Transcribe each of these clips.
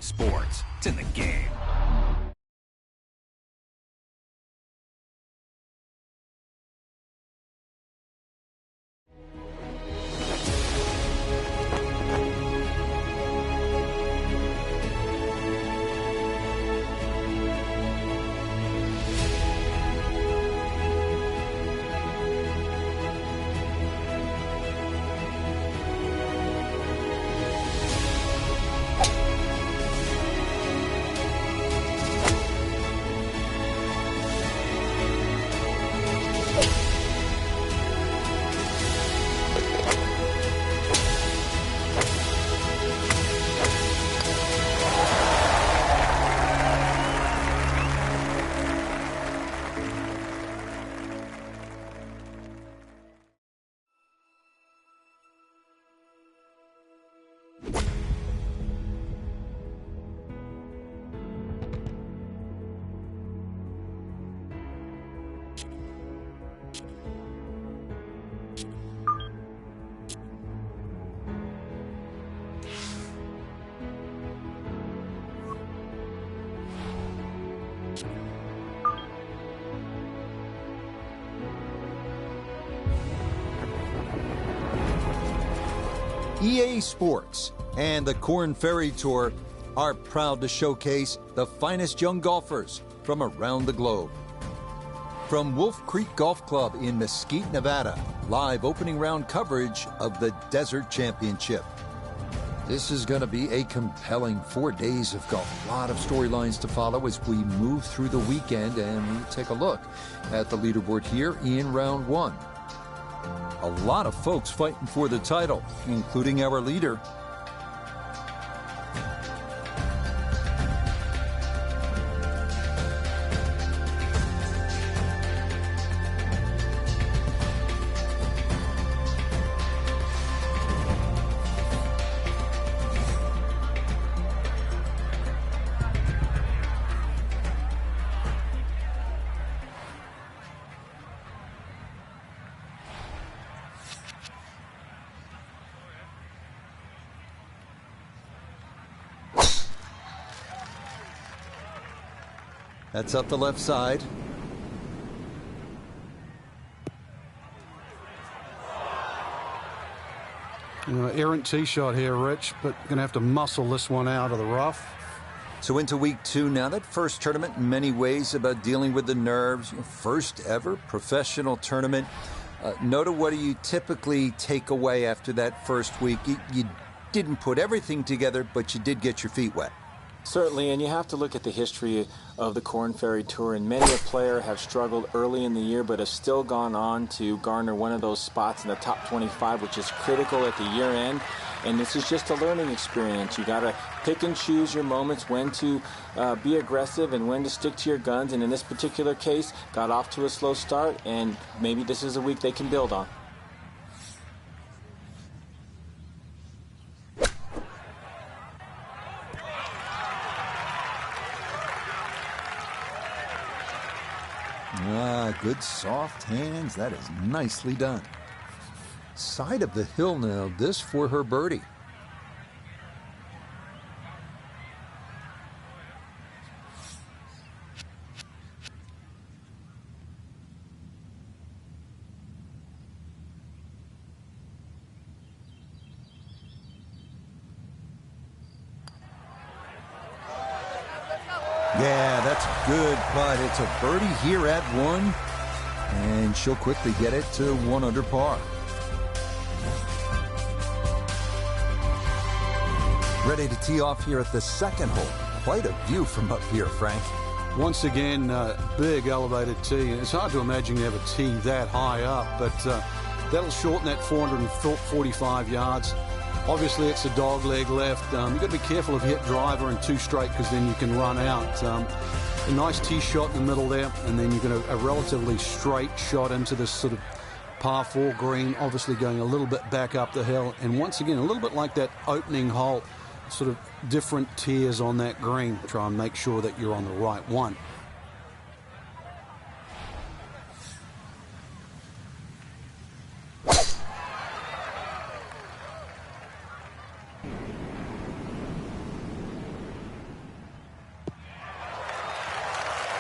Sports. It's in the game. EA Sports and the Korn Ferry Tour are proud to showcase the finest young golfers from around the globe. From Wolf Creek Golf Club in Mesquite, Nevada, live opening round coverage of the Desert Championship. This is going to be a compelling 4 days of golf. A lot of storylines to follow as we move through the weekend, and we take a look at the leaderboard here in round one. A lot of folks fighting for the title, including our leader. That's up the left side. Errant tee shot here, Rich, but going to have to muscle this one out of the rough. So into week two now. That first tournament in many ways about dealing with the nerves. First ever professional tournament. Nota, what do you typically take away after that first week? You didn't put everything together, but you did get your feet wet. Certainly, and you have to look at the history of the Korn Ferry Tour, and many a player have struggled early in the year but have still gone on to garner one of those spots in the top 25, which is critical at the year end. And this is just a learning experience. You got to pick and choose your moments, when to be aggressive and when to stick to your guns. And in this particular case, got off to a slow start, and maybe this is a week they can build on. Good soft hands. That is nicely done. Side of the hill now. This for her birdie. Yeah, that's good, but it's a birdie here at one, and she'll quickly get it to 1 under par. Ready to tee off here at the second hole. Quite a view from up here, Frank. Once again, big elevated tee. It's hard to imagine you have a tee that high up, but that'll shorten that 445 yards. Obviously, it's a dog leg left. You've got to be careful if you hit driver and two straight, because then you can run out. A nice tee shot in the middle there, and then you get a relatively straight shot into this sort of par 4 green, obviously going a little bit back up the hill. And once again, a little bit like that opening hole, sort of different tiers on that green. Try and make sure that you're on the right one.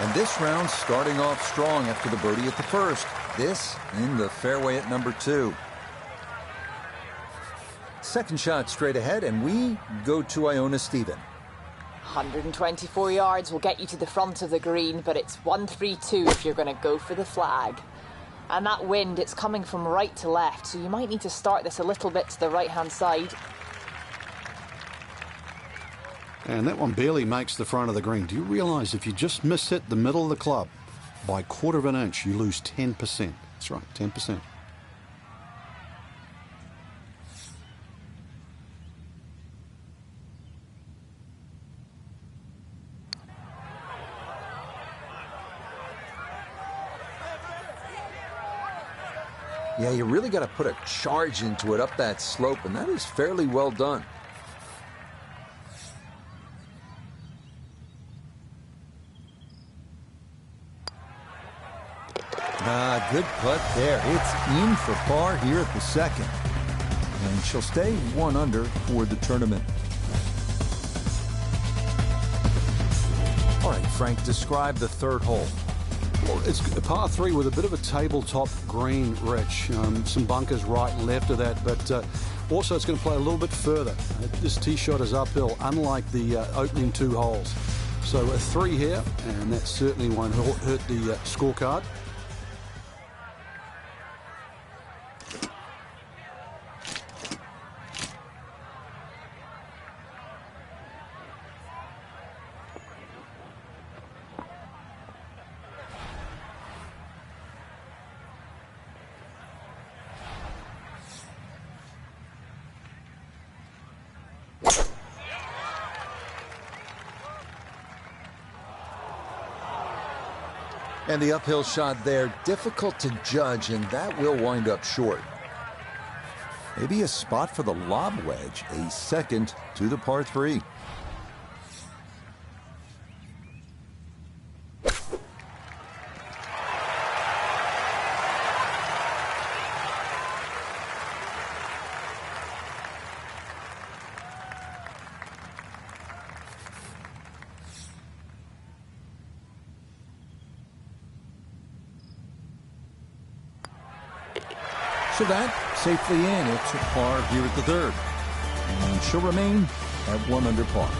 And this round starting off strong after the birdie at the first. This in the fairway at number 2. Second shot straight ahead, and we go to Iona Stephen. 124 yards will get you to the front of the green, but it's 1-3-2 if you're going to go for the flag. And that wind, it's coming from right to left, so you might need to start this a little bit to the right-hand side. And that one barely makes the front of the green. Do you realise if you just miss hit the middle of the club by 1/4 of an inch, you lose 10%. That's right, 10%. Yeah, you really got to put a charge into it up that slope, and that is fairly well done. Good putt there. It's in for par here at the second. And she'll stay 1 under for the tournament. All right, Frank, describe the third hole. Well, it's a par 3 with a bit of a tabletop green, Rich. Some bunkers right and left of that, but also it's going to play a little bit further. This tee shot is uphill, unlike the opening 2 holes. So a 3 here, and that certainly won't hurt the scorecard. And the uphill shot there, difficult to judge, and that will wind up short. Maybe a spot for the lob wedge, a second to the par 3. So that safely in. It's a par here at the third. And she'll remain at 1 under par.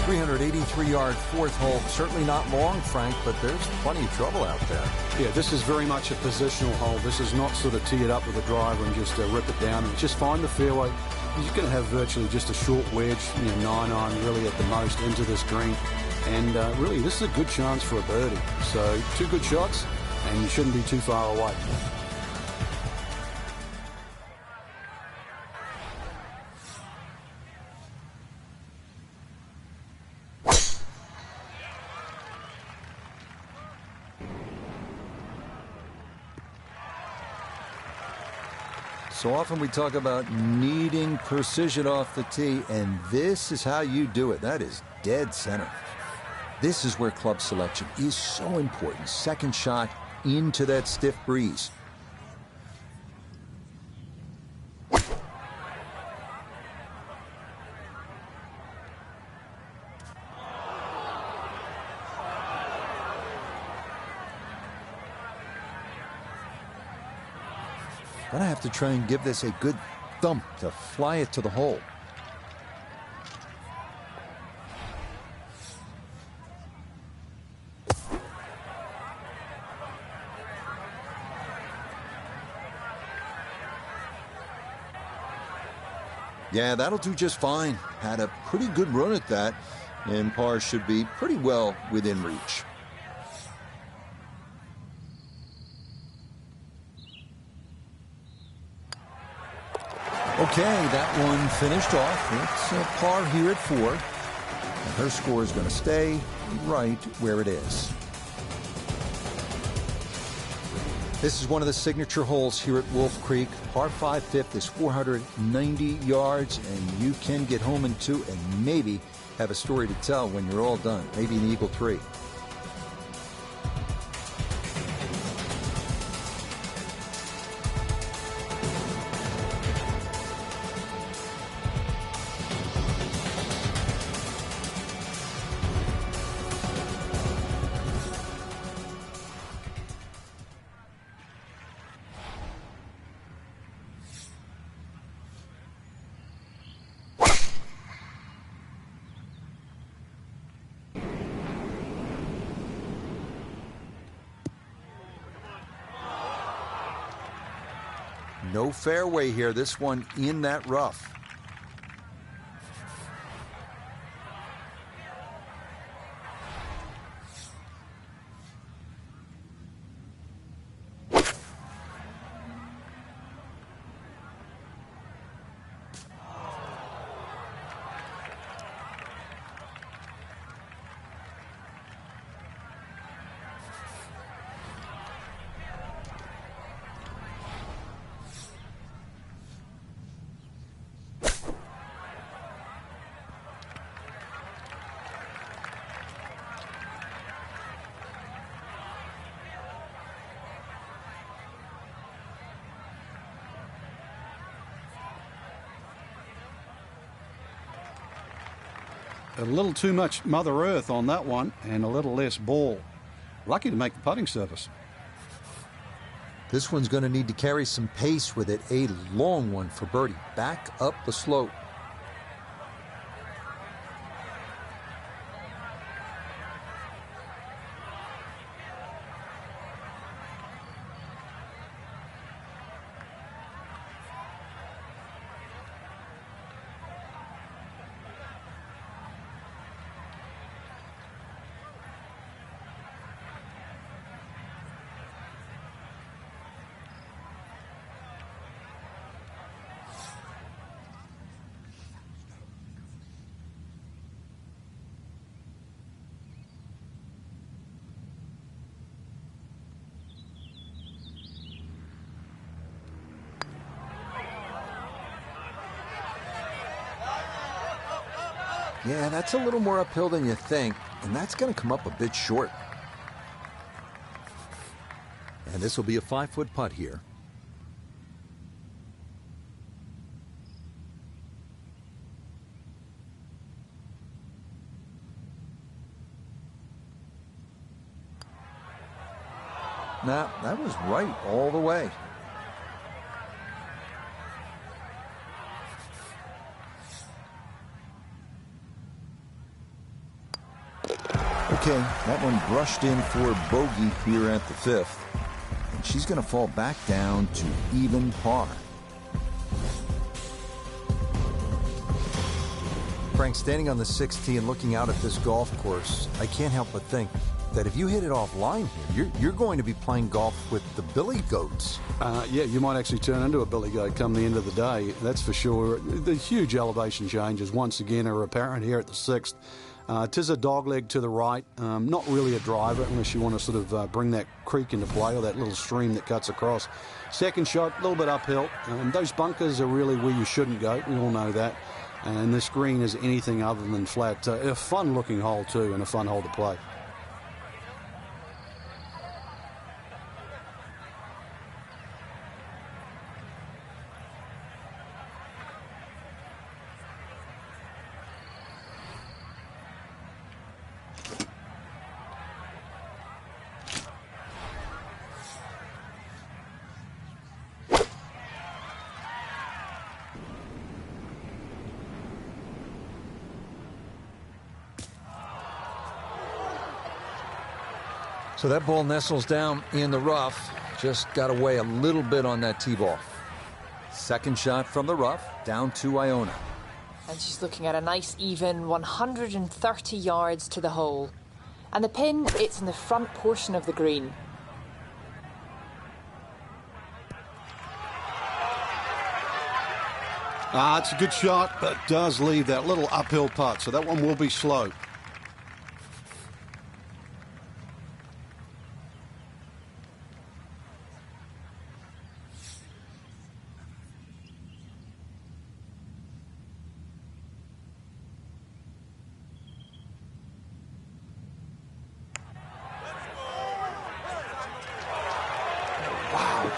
.383-yard fourth hole. Certainly not long, Frank, but there's plenty of trouble out there. Yeah, this is very much a positional hole. This is not sort of tee it up with a driver and just rip it down and just find the fairway. You're going to have virtually just a short wedge, 9-iron really at the most into this green. And really, this is a good chance for a birdie. So 2 good shots, and you shouldn't be too far away. So often we talk about needing precision off the tee, and this is how you do it. That is dead center. This is where club selection is so important. Second shot into that stiff breeze. Gonna have to try and give this a good thump to fly it to the hole. Yeah, that'll do just fine. Had a pretty good run at that, and par should be pretty well within reach. Okay, that one finished off. It's a par here at 4. And her score is going to stay right where it is. This is one of the signature holes here at Wolf Creek. Par 5 fifth is 490 yards, and you can get home in 2 and maybe have a story to tell when you're all done. Maybe an Eagle 3. No fairway here. This one in that rough. A little too much Mother Earth on that one and a little less ball. Lucky to make the putting surface. This one's going to need to carry some pace with it. A long one for birdie. Back up the slope. Yeah, that's a little more uphill than you think, and that's going to come up a bit short. And this will be a 5-foot putt here. Nah, that was right all the way. Okay, that one brushed in for bogey here at the 5th. And she's going to fall back down to even par. Frank, standing on the 6th tee and looking out at this golf course, I can't help but think that if you hit it offline here, you're going to be playing golf with the billy goats. Yeah, you might actually turn into a billy goat come the end of the day, that's for sure. The huge elevation changes once again are apparent here at the 6th. 'Tis a dogleg to the right, not really a driver unless you want to sort of bring that creek into play or that little stream that cuts across. Second shot, a little bit uphill. Those bunkers are really where you shouldn't go, we all know that. And this green is anything other than flat. A fun looking hole too, and a fun hole to play. So that ball nestles down in the rough. Just got to weigh a little bit on that tee ball. Second shot from the rough, down to Iona. And she's looking at a nice even 130 yards to the hole. And the pin, it's in the front portion of the green. It's a good shot, but does leave that little uphill putt, so that one will be slow.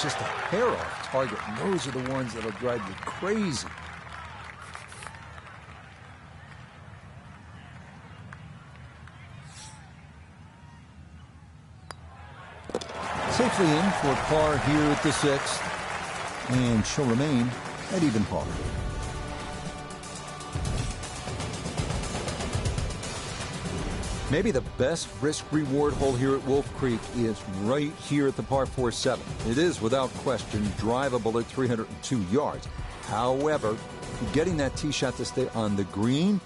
Just a hair off target, and those are the ones that'll drive you crazy. Safely in for par here at the 6th, and she'll remain at even par. Maybe the best risk-reward hole here at Wolf Creek is right here at the par 4-7. It is, without question, drivable at 302 yards. However, getting that tee shot to stay on the green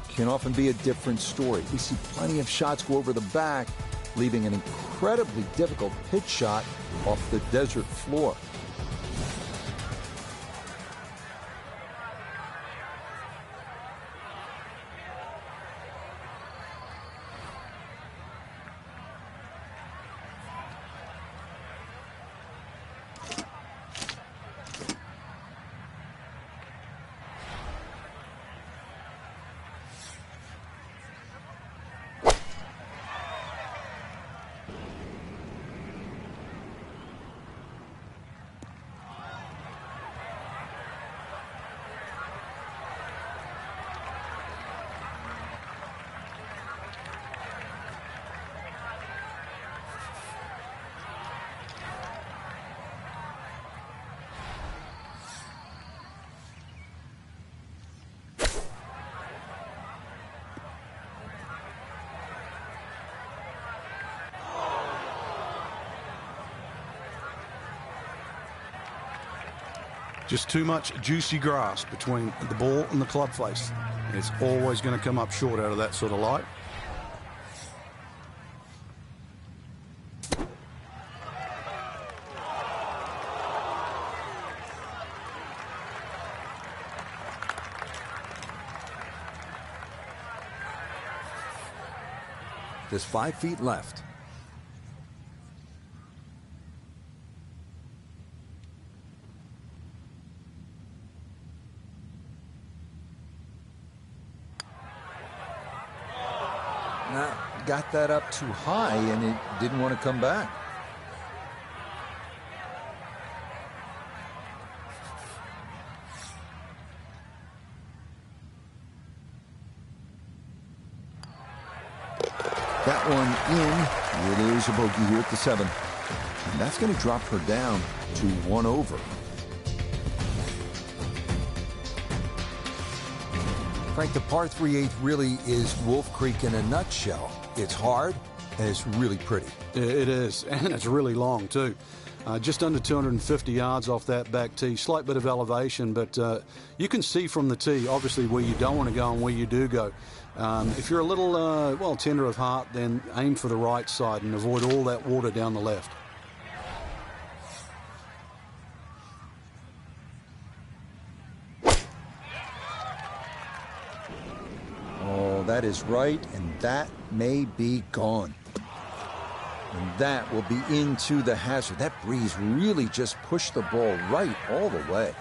can often be a different story. We see plenty of shots go over the back, leaving an incredibly difficult pitch shot off the desert floor. Just too much juicy grass between the ball and the club face. It's always going to come up short out of that sort of light. Just 5 feet left. Got that up too high, and it didn't want to come back. That one in. It is a bogey here at the 7th. And that's going to drop her down to 1 over. Frank, the par 3/8 really is Wolf Creek in a nutshell. It's hard, and it's really pretty. It is, and it's really long, too. Just under 250 yards off that back tee. Slight bit of elevation, but you can see from the tee, obviously, where you don't want to go and where you do go. If you're a little, well, tender of heart, then aim for the right side and avoid all that water down the left. That is right, and that may be gone. And that will be into the hazard. That breeze really just pushed the ball right all the way.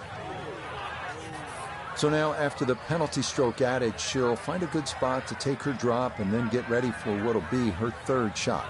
So now, after the penalty stroke added, she'll find a good spot to take her drop and then get ready for what'll be her 3rd shot.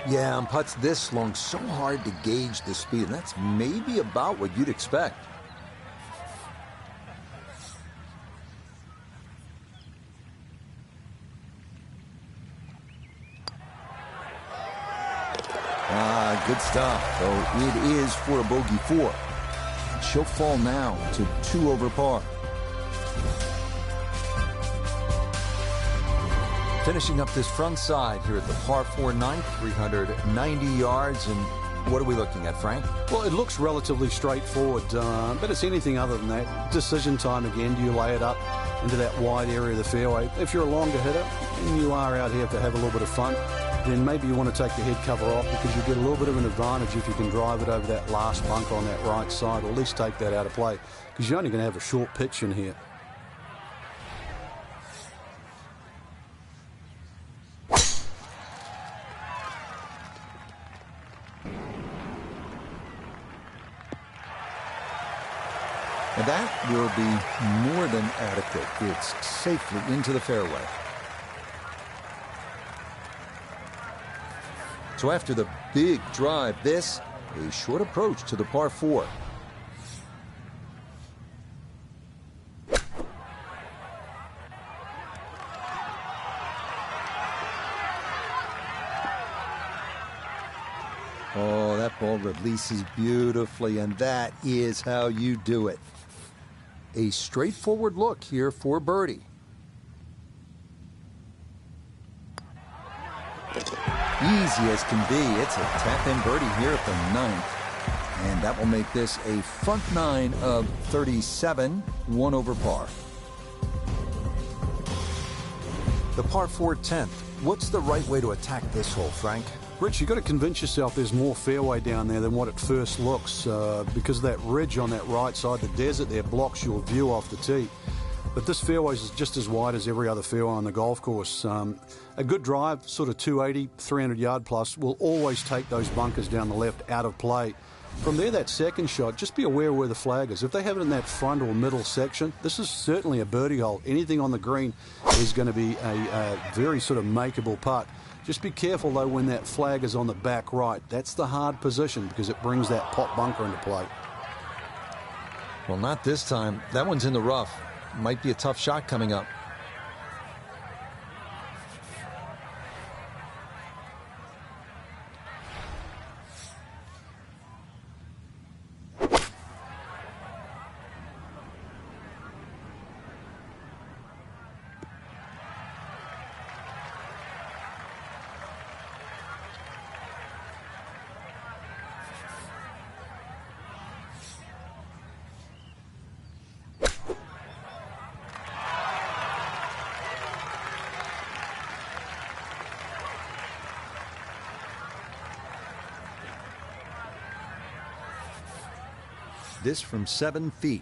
Yeah, on putts this long, so hard to gauge the speed. And that's maybe about what you'd expect. Good stuff, though it is for a bogey 4. She'll fall now to 2 over par. Finishing up this front side here at the par 4 9th, 390 yards. And what are we looking at, Frank? Well, it looks relatively straightforward, but it's anything other than that. Decision time again. Do you lay it up into that wide area of the fairway? If you're a longer hitter and you are out here to have a little bit of fun, then maybe you want to take the head cover off, because you get a little bit of an advantage if you can drive it over that last bunker on that right side, or at least take that out of play, because you're only going to have a short pitch in here. And that will be more than adequate. It's safely into the fairway. So after the big drive, this, a short approach to the par 4. Oh, that ball releases beautifully, and that is how you do it. A straightforward look here for birdie. Easy as can be. It's a tap-in birdie here at the 9th. And that will make this a front 9 of 37, 1 over par. The par 4 10th. What's the right way to attack this hole, Frank? Rich, you've got to convince yourself there's more fairway down there than what it first looks, because that ridge on that right side, the desert there, blocks your view off the tee. But this fairway is just as wide as every other fairway on the golf course. A good drive, sort of 280, 300 yard plus, will always take those bunkers down the left out of play. From there, that second shot, just be aware where the flag is. If they have it in that front or middle section, this is certainly a birdie hole. Anything on the green is going to be a very sort of makeable putt. Just be careful, though, when that flag is on the back right. That's the hard position because it brings that pot bunker into play. Well, not this time. That one's in the rough. Might be a tough shot coming up. This from 7 feet.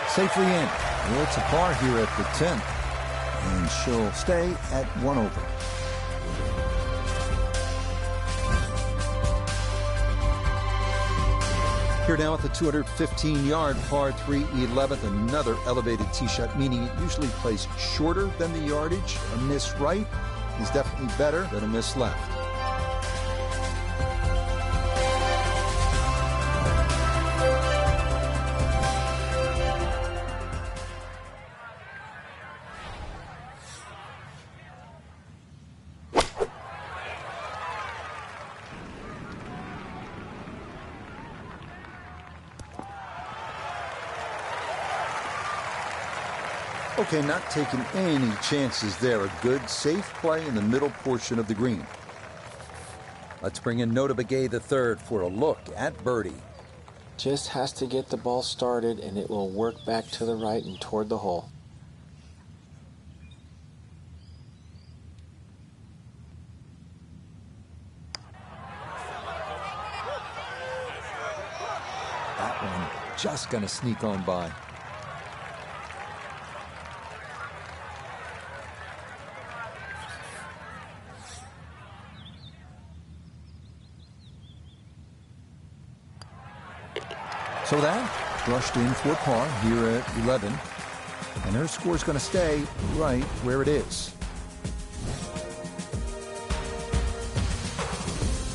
Safely in. Well, it's a par here at the 10th. And she'll stay at 1 over. Here now at the 215-yard par 3 11th, another elevated tee shot, meaning it usually plays shorter than the yardage. A miss right is definitely better than a miss left. Okay, not taking any chances there. A good, safe play in the middle portion of the green. Let's bring in Nota Begay III for a look at birdie. Just has to get the ball started, and it will work back to the right and toward the hole. That one just going to sneak on by. So that brushed in for par here at 11. And her score's going to stay right where it is.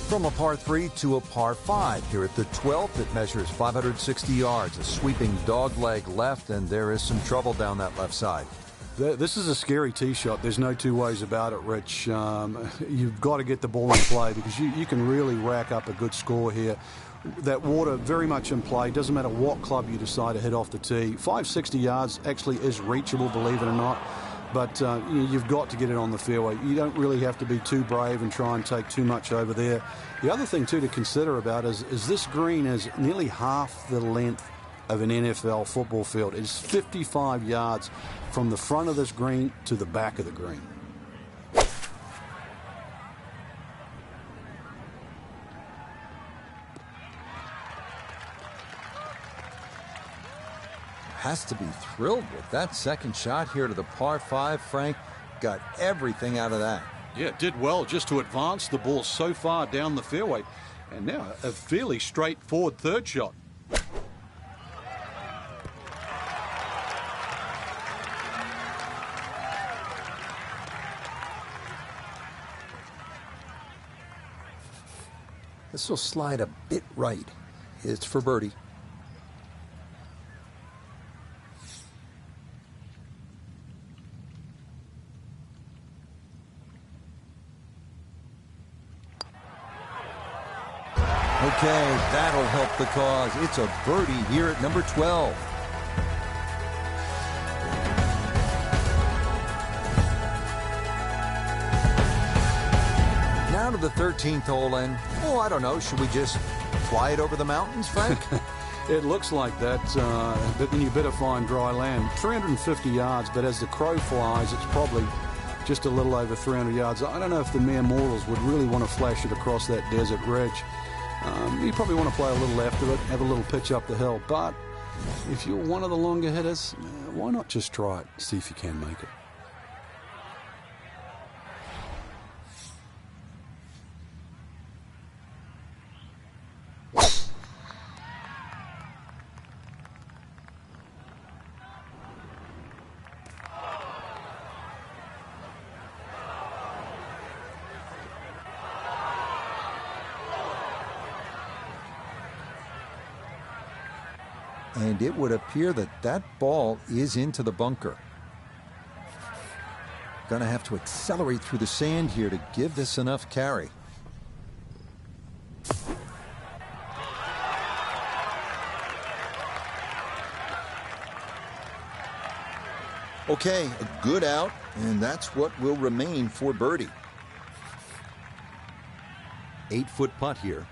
From a par 3 to a par 5 here at the 12th. It measures 560 yards, a sweeping dogleg left, and there is some trouble down that left side. This is a scary tee shot. There's no two ways about it, Rich. You've got to get the ball in play because you can really rack up a good score here. That water very much in play. Doesn't matter what club you decide to hit off the tee. 560 yards actually is reachable, believe it or not. But you've got to get it on the fairway. You don't really have to be too brave and try and take too much over there. The other thing, too, to consider about is this green is nearly half the length of an NFL football field. It's 55 yards from the front of this green to the back of the green. Has to be thrilled with that second shot here to the par 5. Frank got everything out of that. Yeah, did well just to advance the ball so far down the fairway. And now a fairly straightforward third shot. This will slide a bit right. It's for birdie. Okay, that'll help the cause. It's a birdie here at number 12. Now to the 13th hole, and, oh, I don't know, should we just fly it over the mountains, Frank? It looks like that, but then you better find dry land. 350 yards, but as the crow flies, it's probably just a little over 300 yards. I don't know if the mere mortals would really want to flash it across that desert ridge. You probably want to play a little left of it, have a little pitch up the hill. But if you're one of the longer hitters, why not just try it, see if you can make it. And it would appear that that ball is into the bunker. Gonna have to accelerate through the sand here to give this enough carry. Okay, a good out, and that's what will remain for birdie. 8-foot putt here.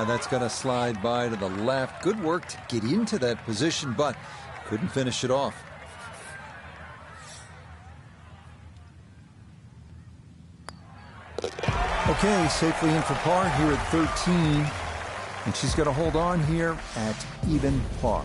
That's going to slide by to the left. Good work to get into that position, but couldn't finish it off. Okay, safely in for par here at 13. And she's going to hold on here at even par.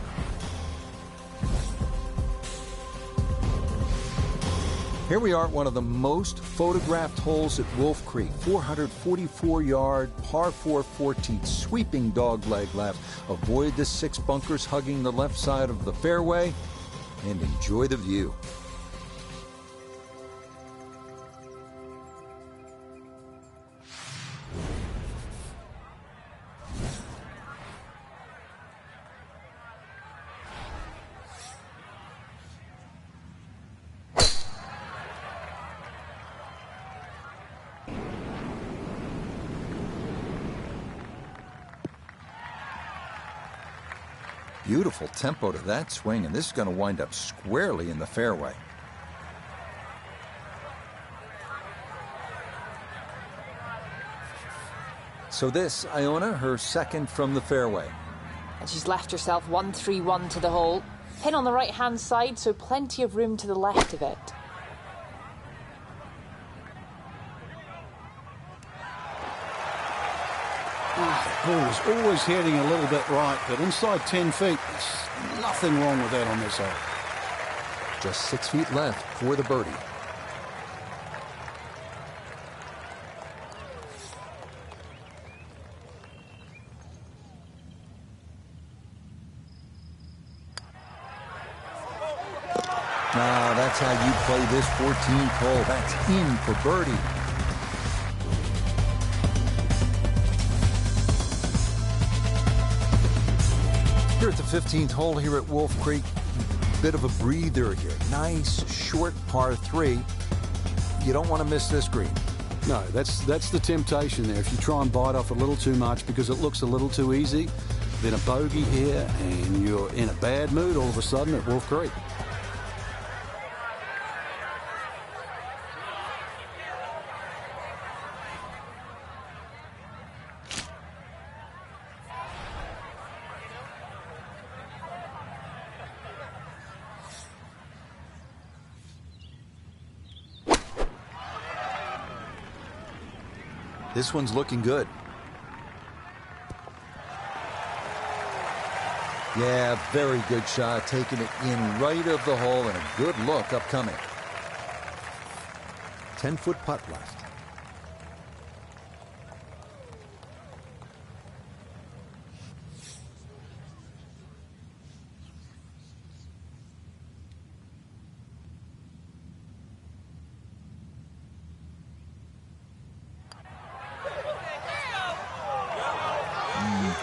Here we are at one of the most photographed holes at Wolf Creek. 444-yard, par 4 14th, sweeping dogleg left. Avoid the 6 bunkers hugging the left side of the fairway and enjoy the view. Beautiful tempo to that swing, and this is going to wind up squarely in the fairway. So this, Iona, her second from the fairway. And she's left herself 1-3-1 to the hole. Pin on the right-hand side, so plenty of room to the left of it. The ball is always heading a little bit right, but inside 10 feet, there's nothing wrong with that on this hole. Just 6 feet left for the birdie. Now, that's how you play this 14th hole. That's in for birdie. Here at the 15th hole here at Wolf Creek, bit of a breather here. Nice, short par 3. You don't want to miss this green. No, that's the temptation there. If you try and bite off a little too much because it looks a little too easy, then a bogey here and you're in a bad mood all of a sudden at Wolf Creek. This one's looking good. Yeah, very good shot, taking it in right of the hole, and a good look upcoming. 10-foot putt left.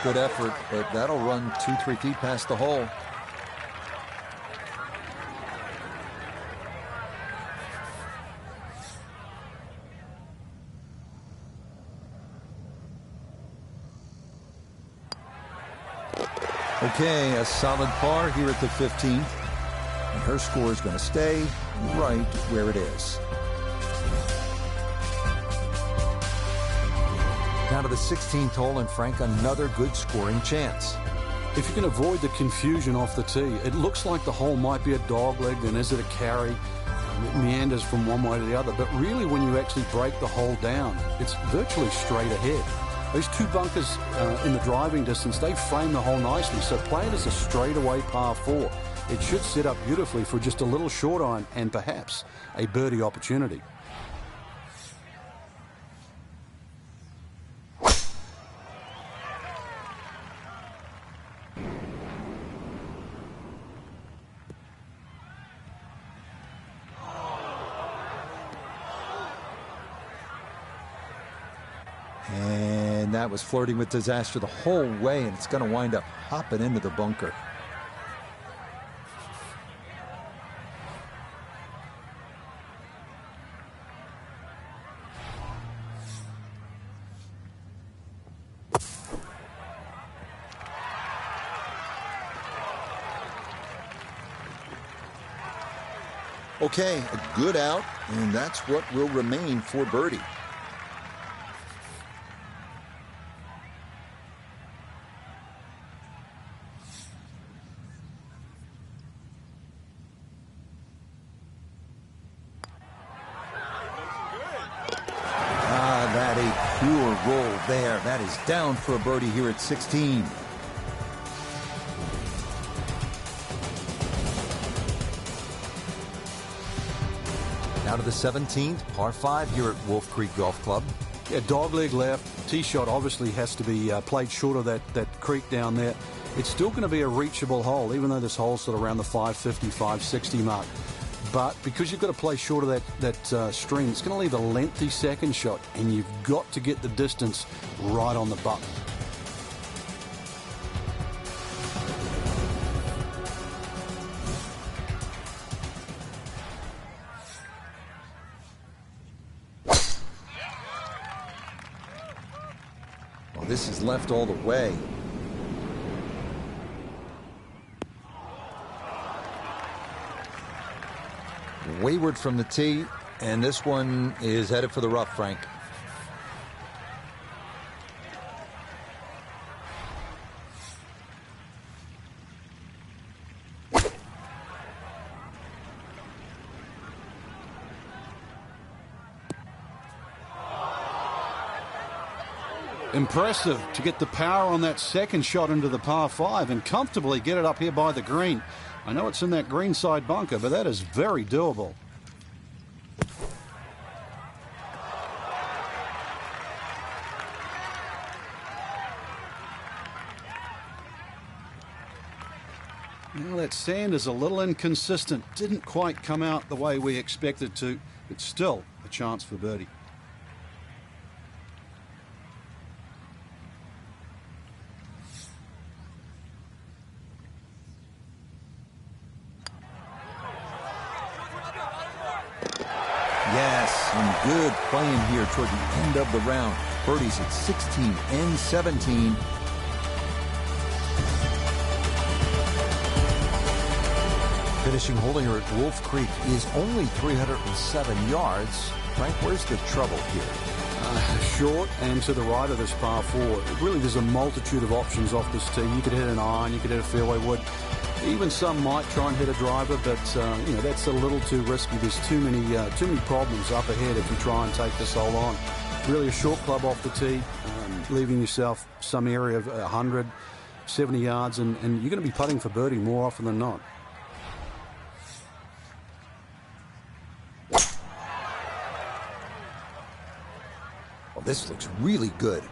Good effort, but that'll run 2-3 feet past the hole. Okay, a solid par here at the 15th. And her score is going to stay right where it is. Now to the 16th hole, and Frank, another good scoring chance. If you can avoid the confusion off the tee, it looks like the hole might be a dog leg, then is it a carry? It meanders from one way to the other, but really when you actually break the hole down, it's virtually straight ahead. Those two bunkers in the driving distance, they frame the hole nicely, so play it as a straightaway par 4. It should set up beautifully for just a little short iron and perhaps a birdie opportunity. And that was flirting with disaster the whole way, and it's going to wind up hopping into the bunker. Okay, a good out, and that's what will remain for birdie. That a pure roll there. That is down for a birdie here at 16. Now to the 17th, par 5 here at Wolf Creek Golf Club. Yeah, dogleg left. Tee shot obviously has to be played short of that creek down there. It's still going to be a reachable hole, even though this hole's sort of around the 550, 560 mark. But because you've got to play short of that stream, it's going to leave a lengthy second shot, and you've got to get the distance right on the button. Well, this is left all the way. Wayward from the tee, and this one is headed for the rough, Frank. Impressive to get the power on that second shot into the par 5 and comfortably get it up here by the green. I know it's in that greenside bunker, but that is very doable. Now that sand is a little inconsistent. Didn't quite come out the way we expected to, but still a chance for birdie. Yes, and good playing here toward the end of the round. Birdies at 16 and 17. Finishing hole here at Wolf Creek is only 307 yards. Frank, where's the trouble here? Short and to the right of this par 4. Really, there's a multitude of options off this tee. You could hit an iron, you could hit a fairway wood. Even some might try and hit a driver, but you know, that's a little too risky. There's too many problems up ahead if you try and take this hole on. Really a short club off the tee, leaving yourself some area of 170 yards, and you're going to be putting for birdie more often than not. Well, this looks really good.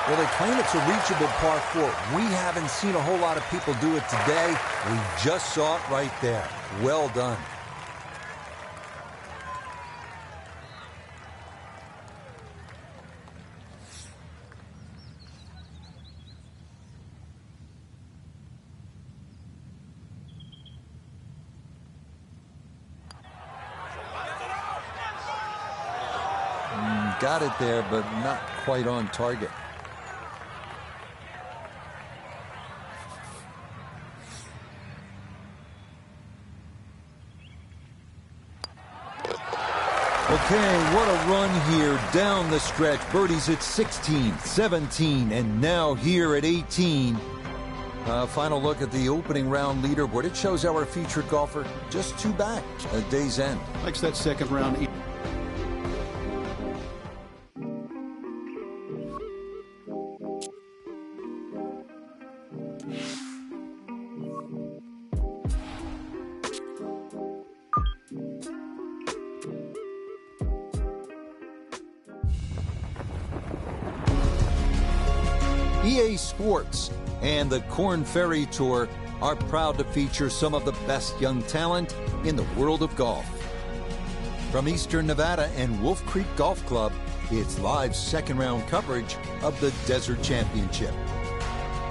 Well, they claim it's a reachable par 4. We haven't seen a whole lot of people do it today. We just saw it right there. Well done. Got it there, but not quite on target. Okay, what a run here down the stretch. Birdies at 16, 17, and now here at 18. Final look at the opening round leaderboard. It shows our featured golfer just 2 back at day's end. Makes that second round. EA Sports and the Korn Ferry Tour are proud to feature some of the best young talent in the world of golf. From Eastern Nevada and Wolf Creek Golf Club, it's live second round coverage of the Desert Championship.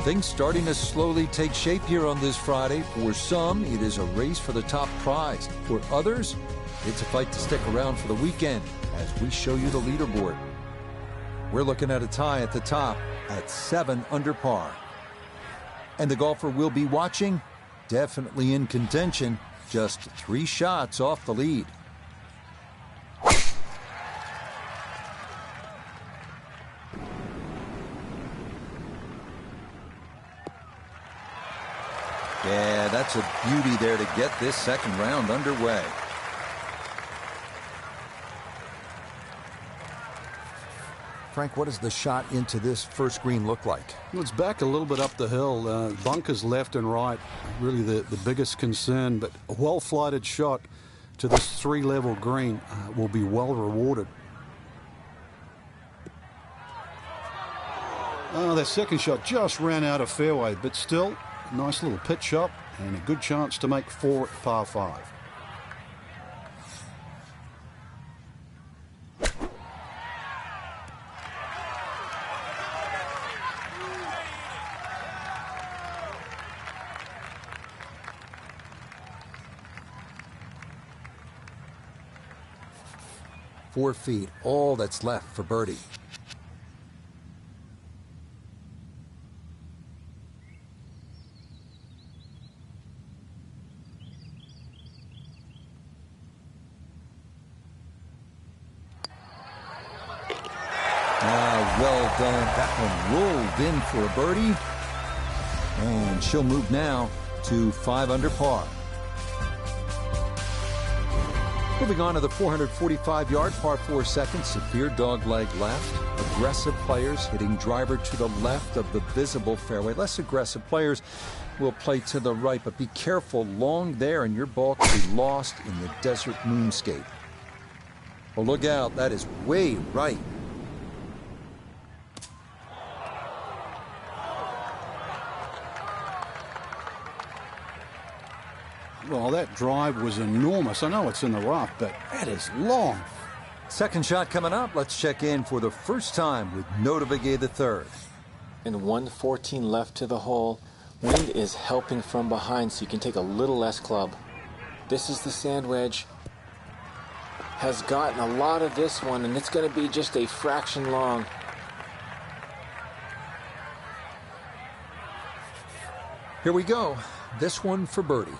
Things starting to slowly take shape here on this Friday. For some, it is a race for the top prize. For others, it's a fight to stick around for the weekend as we show you the leaderboard. We're looking at a tie at the top at 7 under par. And the golfer we'll be watching, definitely in contention, just 3 shots off the lead. Yeah, that's a beauty there to get this second round underway. Frank, what does the shot into this first green look like? Well, it's back a little bit up the hill. Bunkers left and right, really the biggest concern, but a well-flighted shot to this 3-level green will be well rewarded. That second shot just ran out of fairway, but still, a nice little pitch shot and a good chance to make 4 at par 5. Four feet, all that's left for birdie. Well done. That one rolled in for a birdie. And she'll move now to 5 under par. Moving on to the 445-yard par 4 second, severe dogleg left. Aggressive players hitting driver to the left of the visible fairway. Less aggressive players will play to the right, but be careful long there and your ball could be lost in the desert moonscape. Well, look out, that is way right. Well, that drive was enormous. I know it's in the rough, but that is long. Second shot coming up. Let's check in for the first time with Notavigay III. And 1:14 left to the hole. Wind is helping from behind, so you can take a little less club. This is the sand wedge. Has gotten a lot of this one, and it's going to be just a fraction long. Here we go. This one for birdie.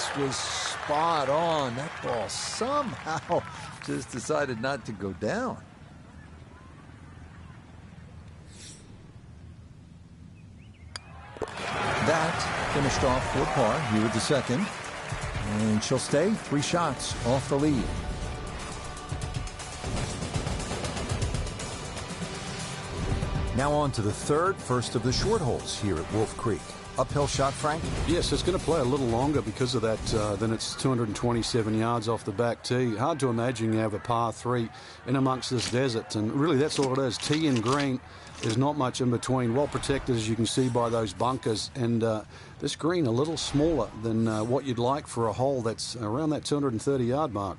This was spot on. That ball somehow just decided not to go down. That finished off for par here at the second. And she'll stay 3 shots off the lead. Now on to the third, first of the short holes here at Wolf Creek. Uphill shot, Frank? Yes, it's going to play a little longer because of that. Then it's 227 yards off the back tee. Hard to imagine you have a par 3 in amongst this desert. And really, that's all it is. Tee and green. There's not much in between. Well protected, as you can see by those bunkers. And this green a little smaller than what you'd like for a hole that's around that 230-yard mark.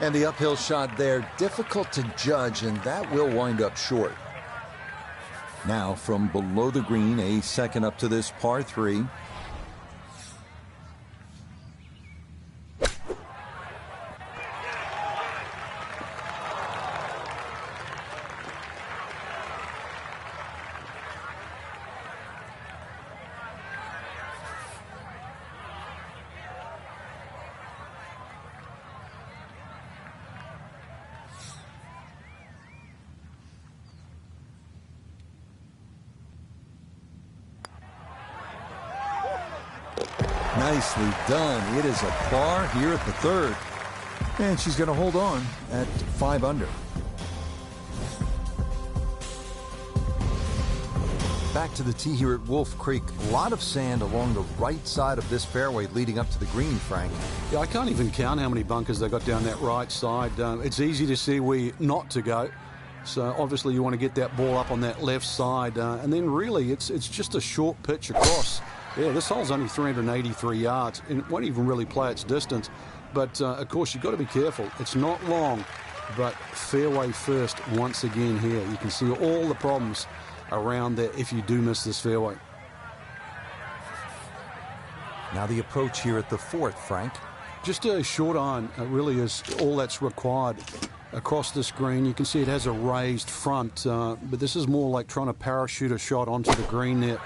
And the uphill shot there, difficult to judge, and that will wind up short. Now from below the green, a second up to this par 3. Nicely done. It is a par here at the third. And she's going to hold on at 5 under. Back to the tee here at Wolf Creek. A lot of sand along the right side of this fairway leading up to the green, Frank. Yeah, I can't even count how many bunkers they got down that right side. It's easy to see where not to go. So obviously you want to get that ball up on that left side. And then really it's just a short pitch across. Yeah, this hole's only 383 yards, and it won't even really play its distance. But, of course, you've got to be careful. It's not long, but fairway first once again here. You can see all the problems around there if you do miss this fairway. Now the approach here at the fourth, Frank. Just a short iron really is all that's required across this green. You can see it has a raised front, but this is more like trying to parachute a shot onto the green there.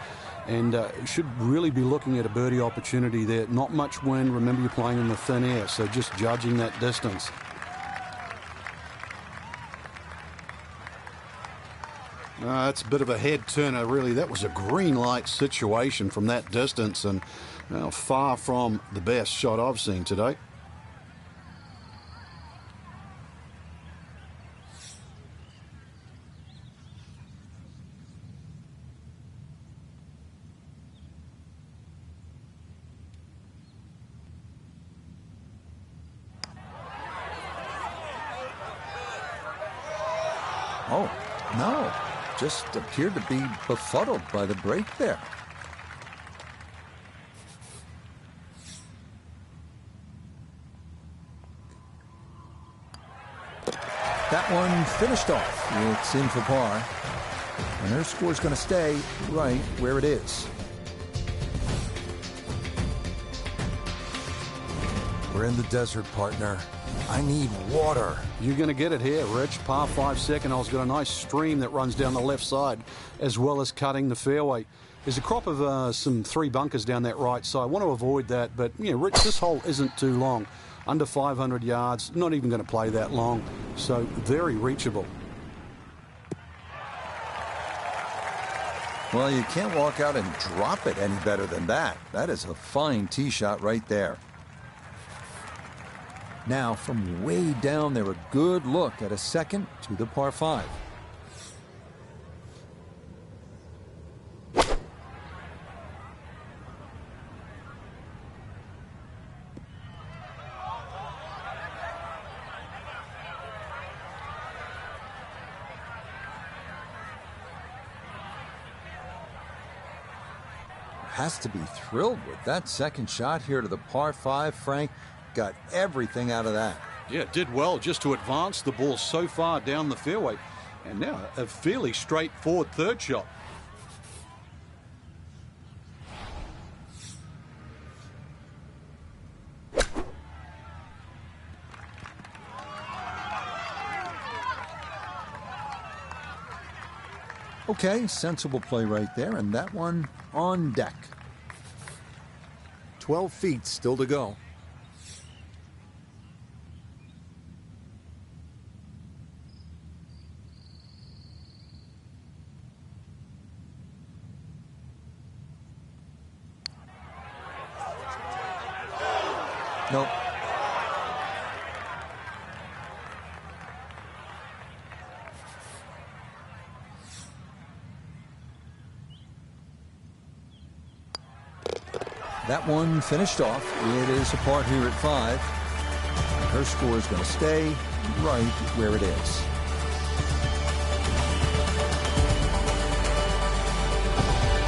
And should really be looking at a birdie opportunity there. Not much wind. Remember, you're playing in the thin air, so just judging that distance. That's a bit of a head turner, really. That was a green light situation from that distance, and far from the best shot I've seen today. Oh, no. Just appeared to be befuddled by the break there. That one finished off. It's in for par. And her score's going to stay right where it is. We're in the desert, partner. I need water. You're going to get it here, Rich. Par 5 second hole's got a nice stream that runs down the left side as well as cutting the fairway. There's a crop of some 3 bunkers down that right side. I want to avoid that, but, Rich, this hole isn't too long. Under 500 yards, not even going to play that long, so very reachable. Well, you can't walk out and drop it any better than that. That is a fine tee shot right there. Now, from way down there, a good look at a second to the par 5. Has to be thrilled with that second shot here to the par 5, Frank. Got everything out of that. Yeah, it did well just to advance the ball so far down the fairway. And now a fairly straightforward third shot. Okay, sensible play right there, and that one on deck. 12 feet still to go. Nope. That one finished off. It is a par here at 5. Her score is going to stay right where it is.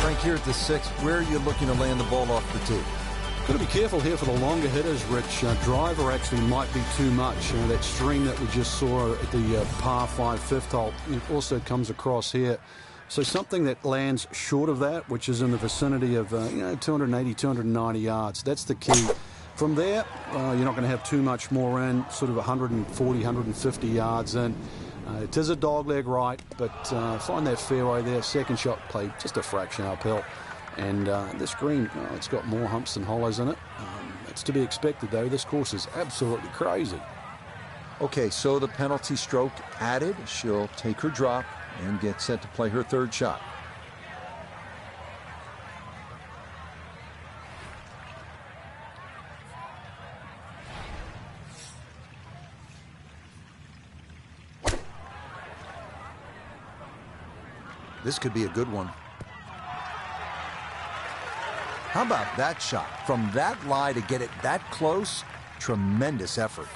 Frank, here at the 6th, where are you looking to land the ball off the tee? Got to be careful here for the longer hitters, Rich. Driver actually might be too much. That stream that we just saw at the par 5 fifth hole, it also comes across here. So something that lands short of that, which is in the vicinity of 280, 290 yards. That's the key. From there, you're not going to have too much more in, sort of 140, 150 yards in. It is a dogleg right, but find that fairway there. Second shot play just a fraction uphill. And this green, it's got more humps than hollows in it. It's to be expected, though. This course is absolutely crazy. Okay, so the penalty stroke added. She'll take her drop and get set to play her third shot. This could be a good one. How about that shot? From that lie to get it that close, tremendous effort.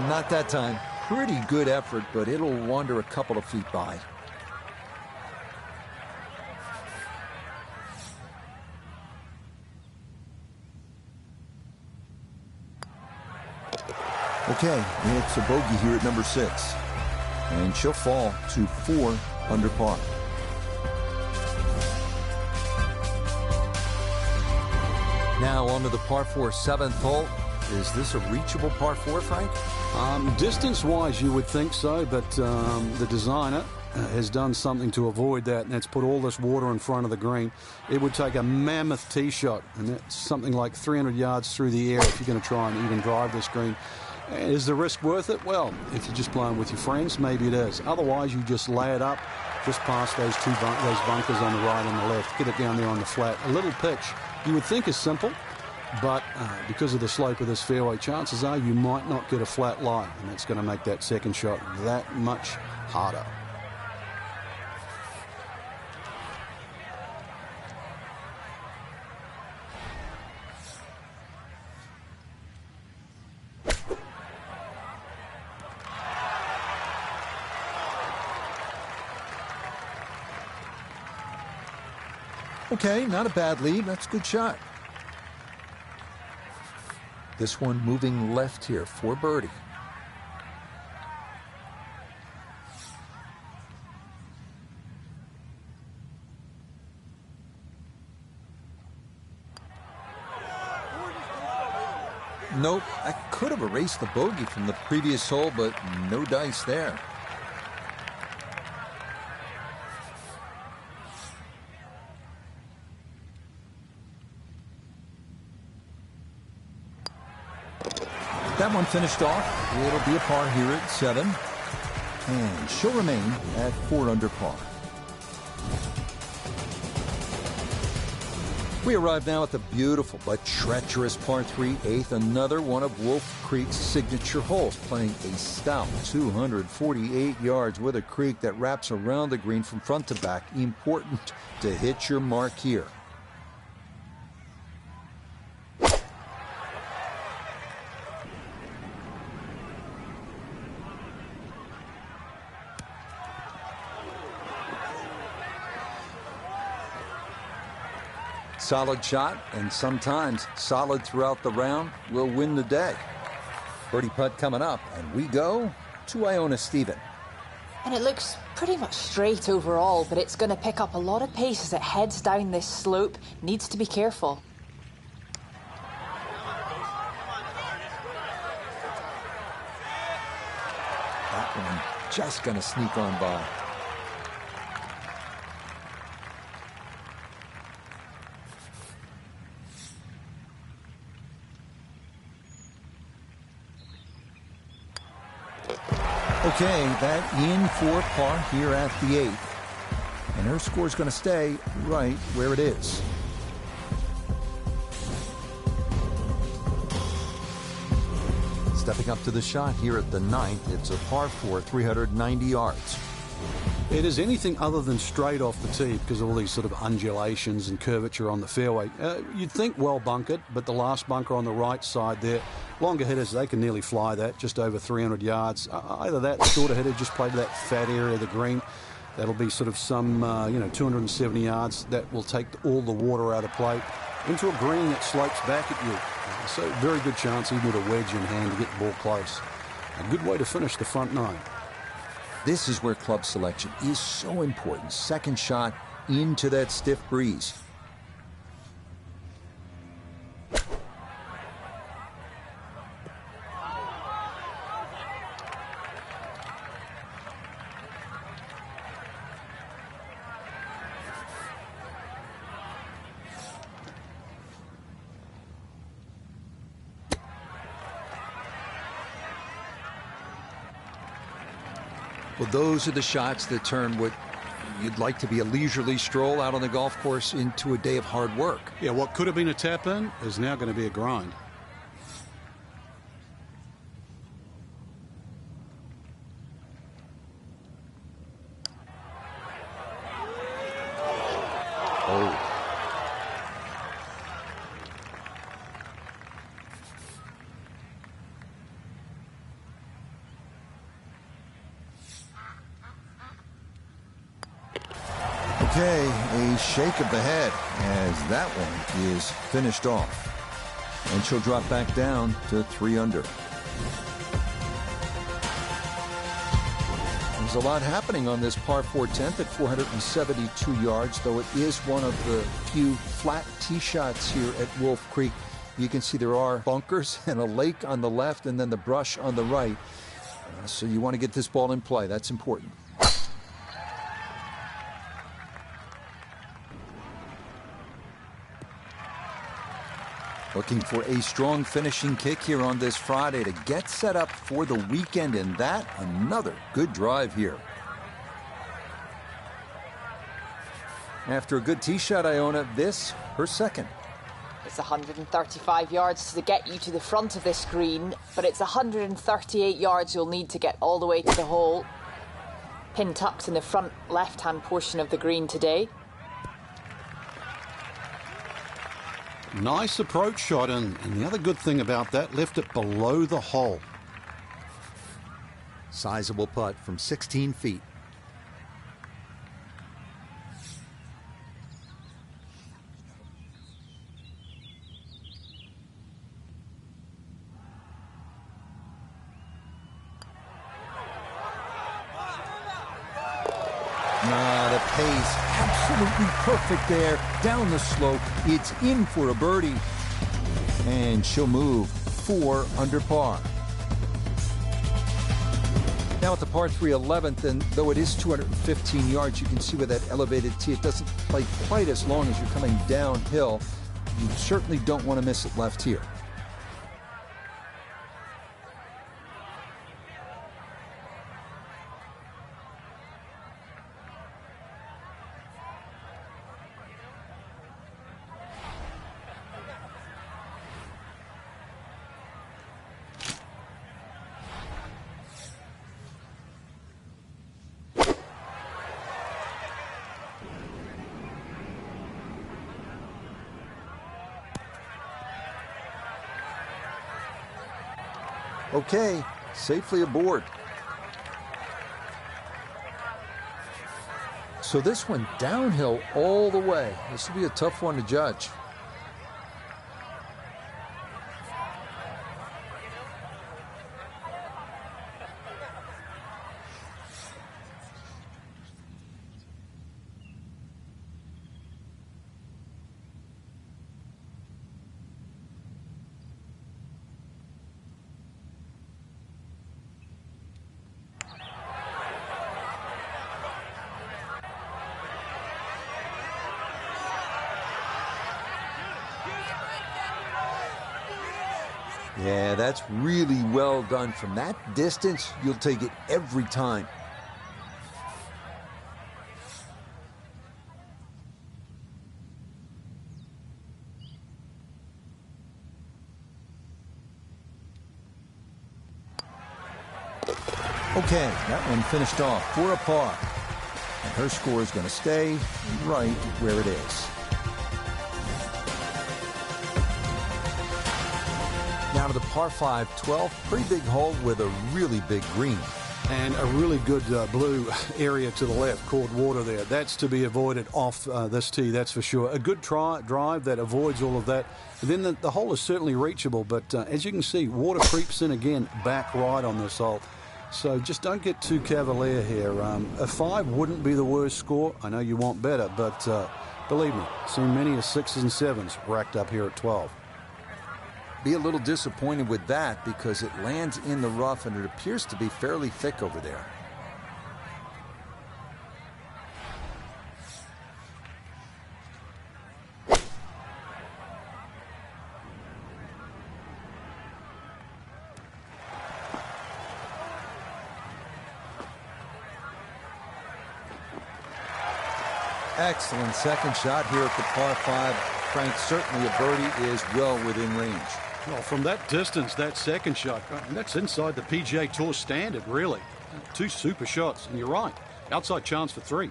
Not that time. Pretty good effort, but it'll wander a couple of feet by. Okay, it's a bogey here at number 6. And she'll fall to 4 under par. Now on to the par 4 7th hole. Is this a reachable par 4, Frank? Distance-wise, you would think so, but the designer has done something to avoid that, and that's put all this water in front of the green. It would take a mammoth tee shot, and that's something like 300 yards through the air if you're going to try and even drive this green. Is the risk worth it? Well, if you're just playing with your friends, maybe it is. Otherwise, you just lay it up just past those those bunkers on the right and the left. Get it down there on the flat. A little pitch you would think is simple, but because of the slope of this fairway, chances are you might not get a flat lie, and that's going to make that second shot that much harder. Okay, not a bad lead. That's a good shot. This one moving left here for birdie. Nope, I could have erased the bogey from the previous hole, but no dice there. That one finished off. It'll be a par here at 7. And she'll remain at 4 under par. We arrive now at the beautiful but treacherous par 3 8th, another one of Wolf Creek's signature holes, playing a stout 248 yards with a creek that wraps around the green from front to back. Important to hit your mark here. solid shot, and sometimes solid throughout the round, will win the day. Birdie putt coming up, and we go to Iona Stephen. And it looks pretty much straight overall, but it's going to pick up a lot of pace as it heads down this slope. Needs to be careful. That one just going to sneak on by. Okay, that in for par here at the 8th. And her score's going to stay right where it is. Stepping up to the shot here at the 9th, it's a par 4, 390 yards. It is anything other than straight off the tee because of all these sort of undulations and curvature on the fairway. You'd think well bunkered, but the last bunker on the right side there, longer hitters, they can nearly fly that, just over 300 yards. Either that, shorter hitter just play to that fat area of the green. That'll be sort of some, 270 yards. That will take all the water out of play into a green that slopes back at you. So very good chance, even with a wedge in hand, to get the ball close. A good way to finish the front 9. This is where club selection is so important. Second shot into that stiff breeze. Well, those are the shots that turn what you'd like to be a leisurely stroll out on the golf course into a day of hard work. Yeah, what could have been a tap-in is now going to be a grind. Oh. Okay, a shake of the head as that one is finished off. And she'll drop back down to 3 under. There's a lot happening on this par 4 10th at 472 yards, though it is one of the few flat tee shots here at Wolf Creek. You can see there are bunkers and a lake on the left and then the brush on the right. So you want to get this ball in play. That's important. Looking for a strong finishing kick here on this Friday to get set up for the weekend, and that another good drive here. After a good tee shot, Iona, this her second. It's 135 yards to get you to the front of this green, but it's 138 yards you'll need to get all the way to the hole. Pin tucked in the front left-hand portion of the green today. Nice approach shot, and the other good thing about that, left it below the hole. Sizable putt from 16 feet. The pace absolutely perfect there. Down the slope, it's in for a birdie. And she'll move 4 under par. Now at the par 3 11th, and though it is 215 yards, you can see with that elevated tee, it doesn't play quite as long as you're coming downhill. You certainly don't want to miss it left here. Okay, safely aboard. So this one downhill all the way. This will be a tough one to judge. Yeah, that's really well done. From that distance, you'll take it every time. Okay, that one finished off for a par. And her score is going to stay right where it is. Now to the par 5, 12. Pretty big hole with a really big green. And a really good blue area to the left, called water there. That's to be avoided off this tee, that's for sure. A good drive that avoids all of that. And then the hole is certainly reachable, but as you can see, water creeps in again, back right on this hole. So just don't get too cavalier here. A 5 wouldn't be the worst score. I know you want better, but believe me, seen many as 6s and 7s racked up here at 12. Be a little disappointed with that because it lands in the rough and it appears to be fairly thick over there. Excellent second shot here at the par 5. Frank, certainly a birdie is well within range. Well, from that distance, that second shot, and that's inside the PGA Tour standard, really. 2 super shots, and you're right. Outside chance for 3.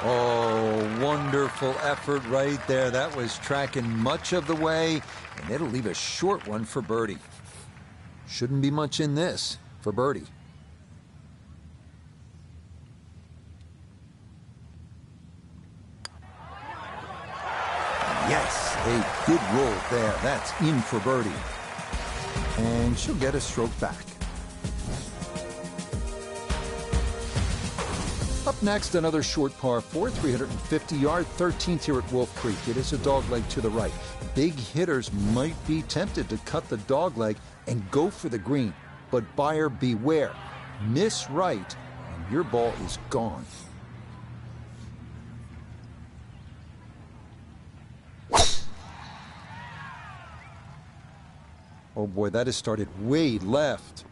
Oh, wonderful effort right there. That was tracking much of the way, and it'll leave a short one for birdie. Shouldn't be much in this for birdie. Yes, a good roll there. That's in for birdie. And she'll get a stroke back. Up next, another short par 4, 350-yard, 13th here at Wolf Creek. It is a dogleg to the right. Big hitters might be tempted to cut the dogleg and go for the green. But buyer beware. Miss right, and your ball is gone. Oh boy, that has started way left.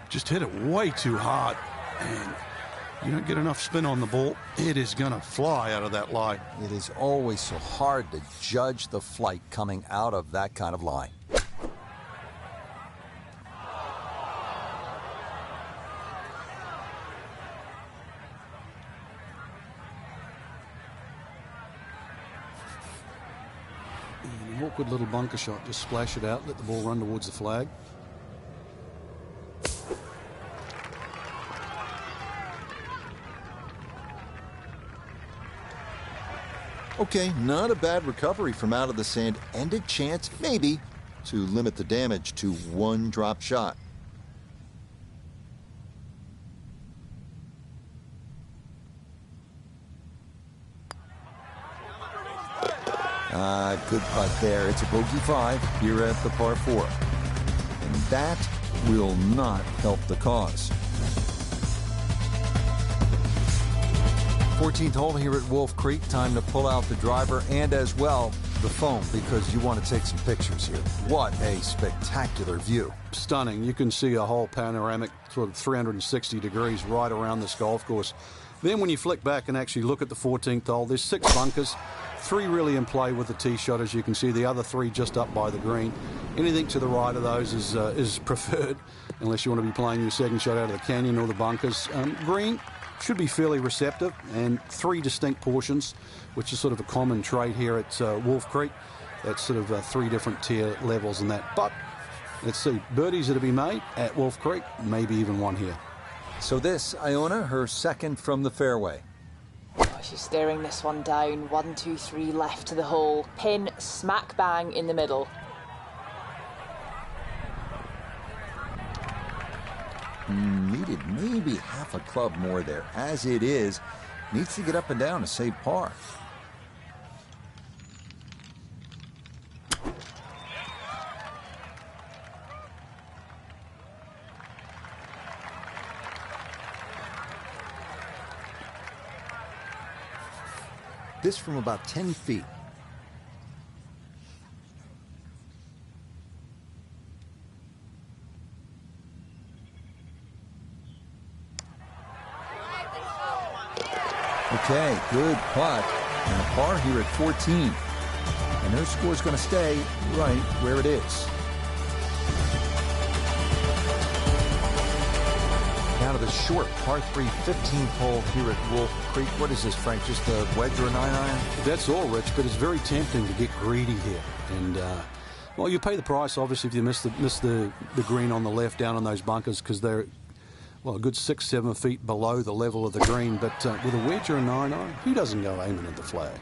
Just hit it way too hard, and you don't get enough spin on the ball, it is going to fly out of that lie. It is always so hard to judge the flight coming out of that kind of lie. And an awkward little bunker shot, just splash it out, let the ball run towards the flag. Okay, not a bad recovery from out of the sand, and a chance, maybe, to limit the damage to 1 drop shot. Good putt there. It's a bogey 5 here at the par 4. And that will not help the cause. 14th hole here at Wolf Creek. Time to pull out the driver and as well the the phone because you want to take some pictures here. What a spectacular view. Stunning. You can see a whole panoramic sort of 360 degrees right around this golf course. Then when you flick back and actually look at the 14th hole, there's 6 bunkers, 3 really in play with the tee shot, as you can see, the other 3 just up by the green. Anything to the right of those is preferred, unless you want to be playing your second shot out of the canyon or the bunkers. Green should be fairly receptive, and 3 distinct portions, which is sort of a common trait here at Wolf Creek. That's sort of 3 different tier levels in that. But let's see, birdies are to be made at Wolf Creek, maybe even one here. So this, Iona, her second from the fairway. Oh, she's staring this one down. 1, 2, 3 left to the hole. Pin smack bang in the middle. Needed maybe half a club more there. As it is, needs to get up and down to save par. This from about 10 feet. Okay, good putt. And a par here at 14. And her score's going to stay right where it is. Now to the short par 3 15th hole here at Wolf Creek. What is this, Frank? Just a wedge or a 9-iron? That's all, Rich, but it's very tempting to get greedy here. And, well, you pay the price, obviously, if you miss the green on the left down on those bunkers, because they're, well, a good 6-7 feet below the level of the green. But with a wedge or a 9-iron, who doesn't go aiming at the flag?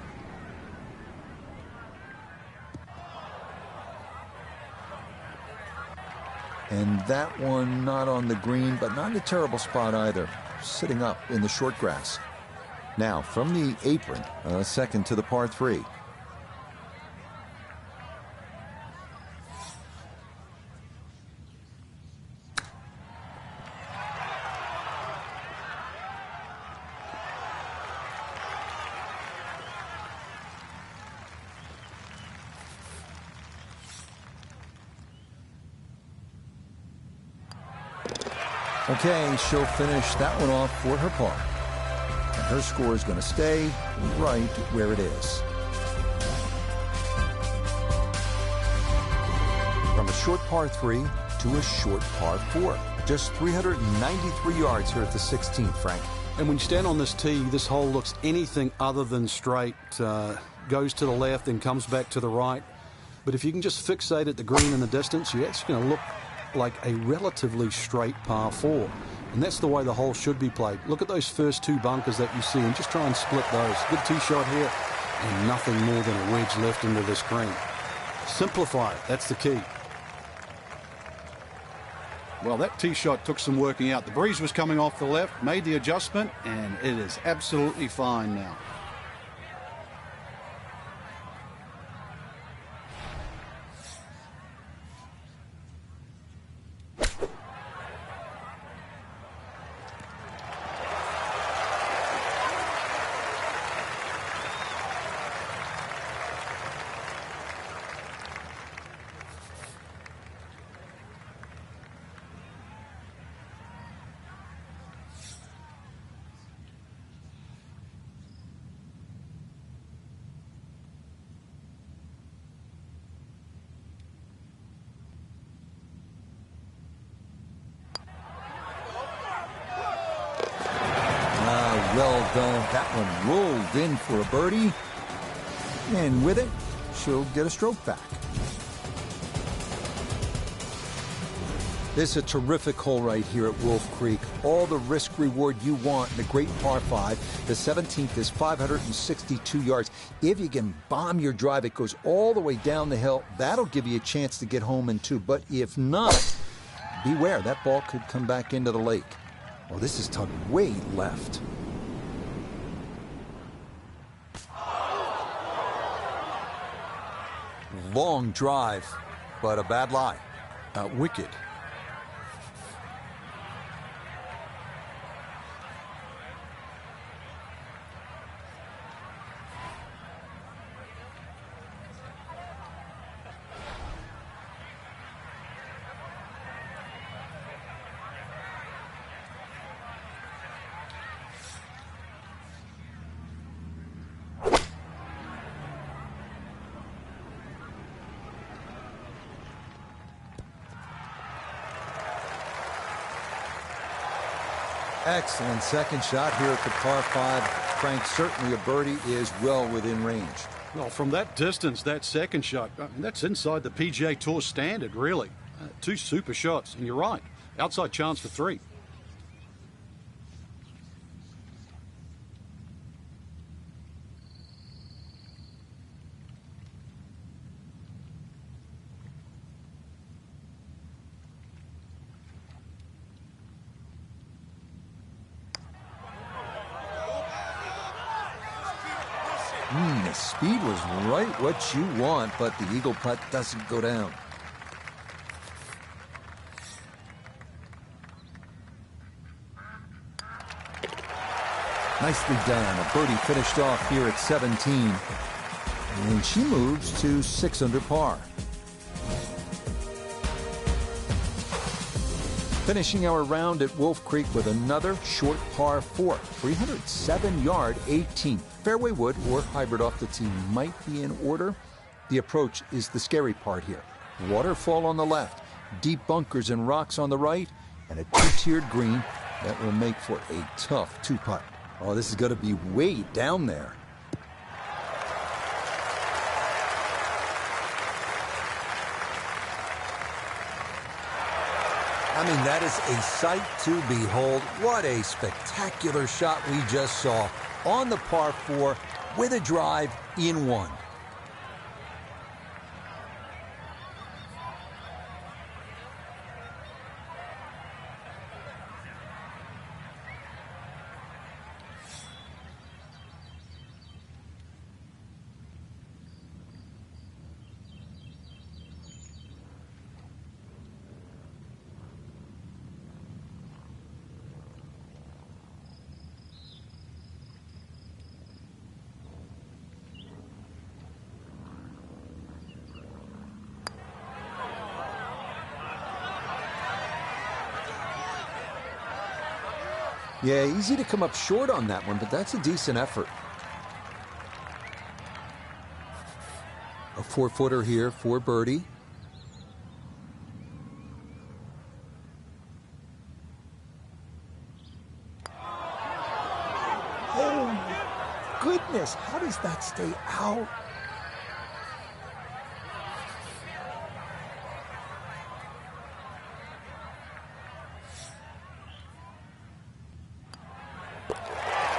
And that one not on the green, but not in a terrible spot either. Sitting up in the short grass. Now, from the apron, second to the par 3. Okay, she'll finish that one off for her par. And her score is going to stay right where it is. From a short par 3 to a short par 4. Just 393 yards here at the 16th, Frank. And when you stand on this tee, this hole looks anything other than straight. Goes to the left and comes back to the right. But if you can just fixate at the green in the distance, you're actually going to look like a relatively straight par 4. And that's the way the hole should be played. Look at those first 2 bunkers that you see and just try and split those. Good tee shot here and nothing more than a wedge left into this green. Simplify it. That's the key. Well, that tee shot took some working out. The breeze was coming off the left, made the adjustment, and it is absolutely fine now. Well done. That one rolled in for a birdie. And with it, she'll get a stroke back. This is a terrific hole right here at Wolf Creek. All the risk reward you want in a great par 5. The 17th is 562 yards. If you can bomb your drive, it goes all the way down the hill. That'll give you a chance to get home in 2. But if not, beware. That ball could come back into the lake. Well, this is tugged way left. Long drive, but a bad lie. Wicked. Excellent second shot here at the par 5. Frank, certainly a birdie is well within range. Well, from that distance, that second shot, I mean, that's inside the PGA Tour standard, really. Two super shots, and you're right. Outside chance for 3. The speed was right what you want, but the eagle putt doesn't go down. Nicely done. A birdie finished off here at 17. And she moves to 6 under par. Finishing our round at Wolf Creek with another short par 4. 307-yard 18th. Fairway wood or hybrid off the tee might be in order. The approach is the scary part here. Waterfall on the left, deep bunkers and rocks on the right, and a 2-tiered green that will make for a tough 2-putt. Oh, this is going to be way down there. I mean, that is a sight to behold. What a spectacular shot we just saw on the par 4 with a drive in 1. Yeah, easy to come up short on that one, but that's a decent effort. A 4-footer here for birdie. Oh, goodness, how does that stay out?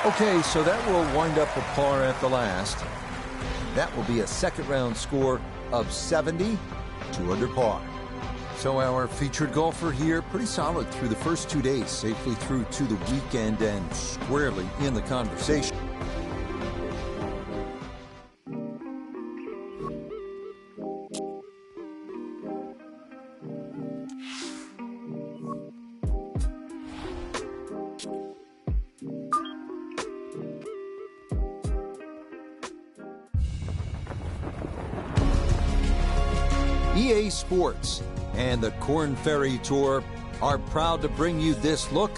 Okay, so that will wind up a par at the last. That will be a second round score of 70, 2 under par. So our featured golfer here, pretty solid through the first 2 days, safely through to the weekend and squarely in the conversation. EA Sports and the Korn Ferry Tour are proud to bring you this look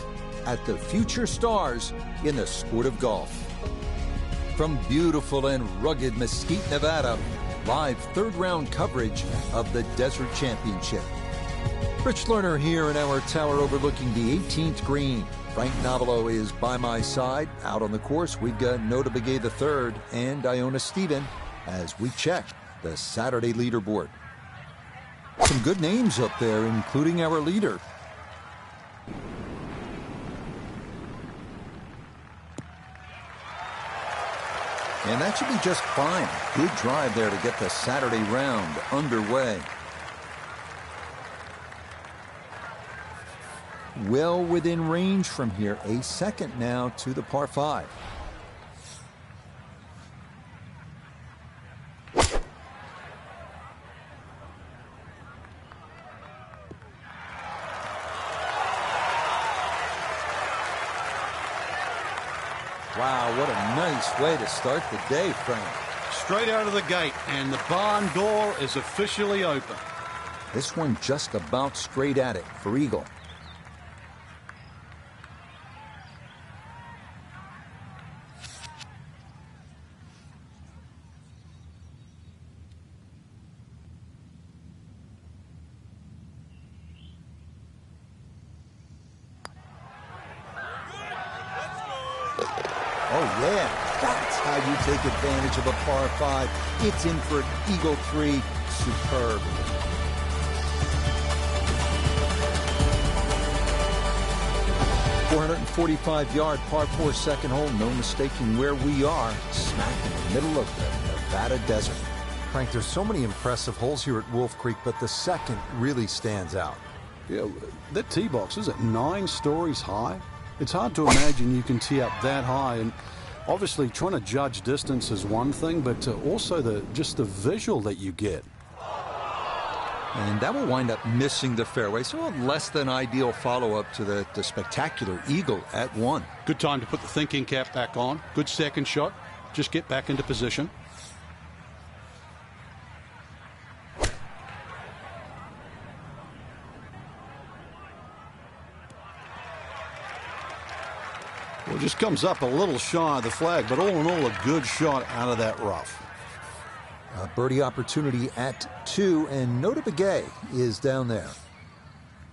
at the future stars in the sport of golf. From beautiful and rugged Mesquite, Nevada, live third-round coverage of the Desert Championship. Rich Lerner here in our tower overlooking the 18th green. Frank Novello is by my side. Out on the course, we've got Nota Begay III and Iona Stephen as we check the Saturday leaderboard. Some good names up there, including our leader. And that should be just fine. Good drive there to get the Saturday round underway. Well within range from here. A second now to the par 5. Wow, what a nice way to start the day, Frank. Straight out of the gate, and the barn door is officially open. This one just about straight at it for eagle. Oh, yeah. That's how you take advantage of a par 5. It's in for an eagle 3. Superb. .445-yard par 4 second hole. No mistaking where we are. Smack in the middle of the Nevada desert. Frank, there's so many impressive holes here at Wolf Creek, but the second really stands out. Yeah, that tee box is at 9 stories high. It's hard to imagine you can tee up that high, and obviously trying to judge distance is one thing, but also just the visual that you get. And that will wind up missing the fairway, so a less than ideal follow-up to the spectacular eagle at 1. Good time to put the thinking cap back on. Good second shot. Just get back into position. Well, it just comes up a little shy of the flag, but all in all, a good shot out of that rough. A birdie opportunity at 2, and Nota Begay is down there.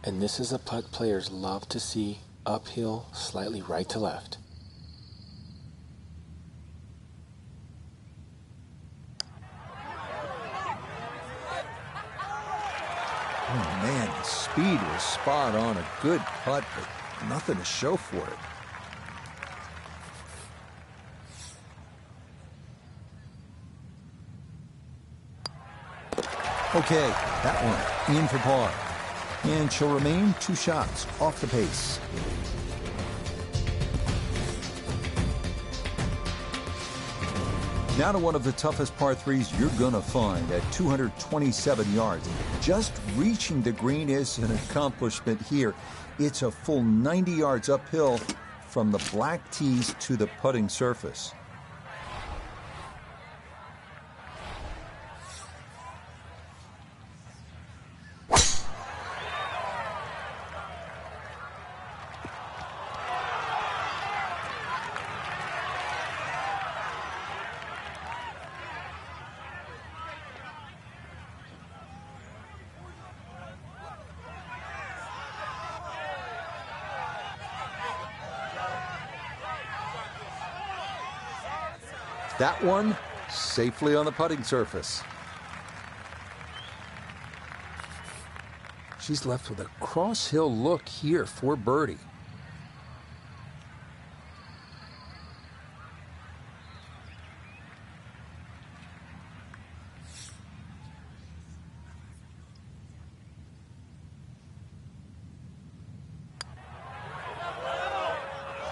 And this is a putt players love to see, uphill, slightly right to left. Oh, man, the speed was spot on. A good putt, but nothing to show for it. Okay, that one in for par. And she'll remain 2 shots off the pace. Now to one of the toughest par 3s you're going to find at 227 yards. Just reaching the green is an accomplishment here. It's a full 90 yards uphill from the black tees to the putting surface. That one safely on the putting surface. She's left with a cross-hill look here for birdie.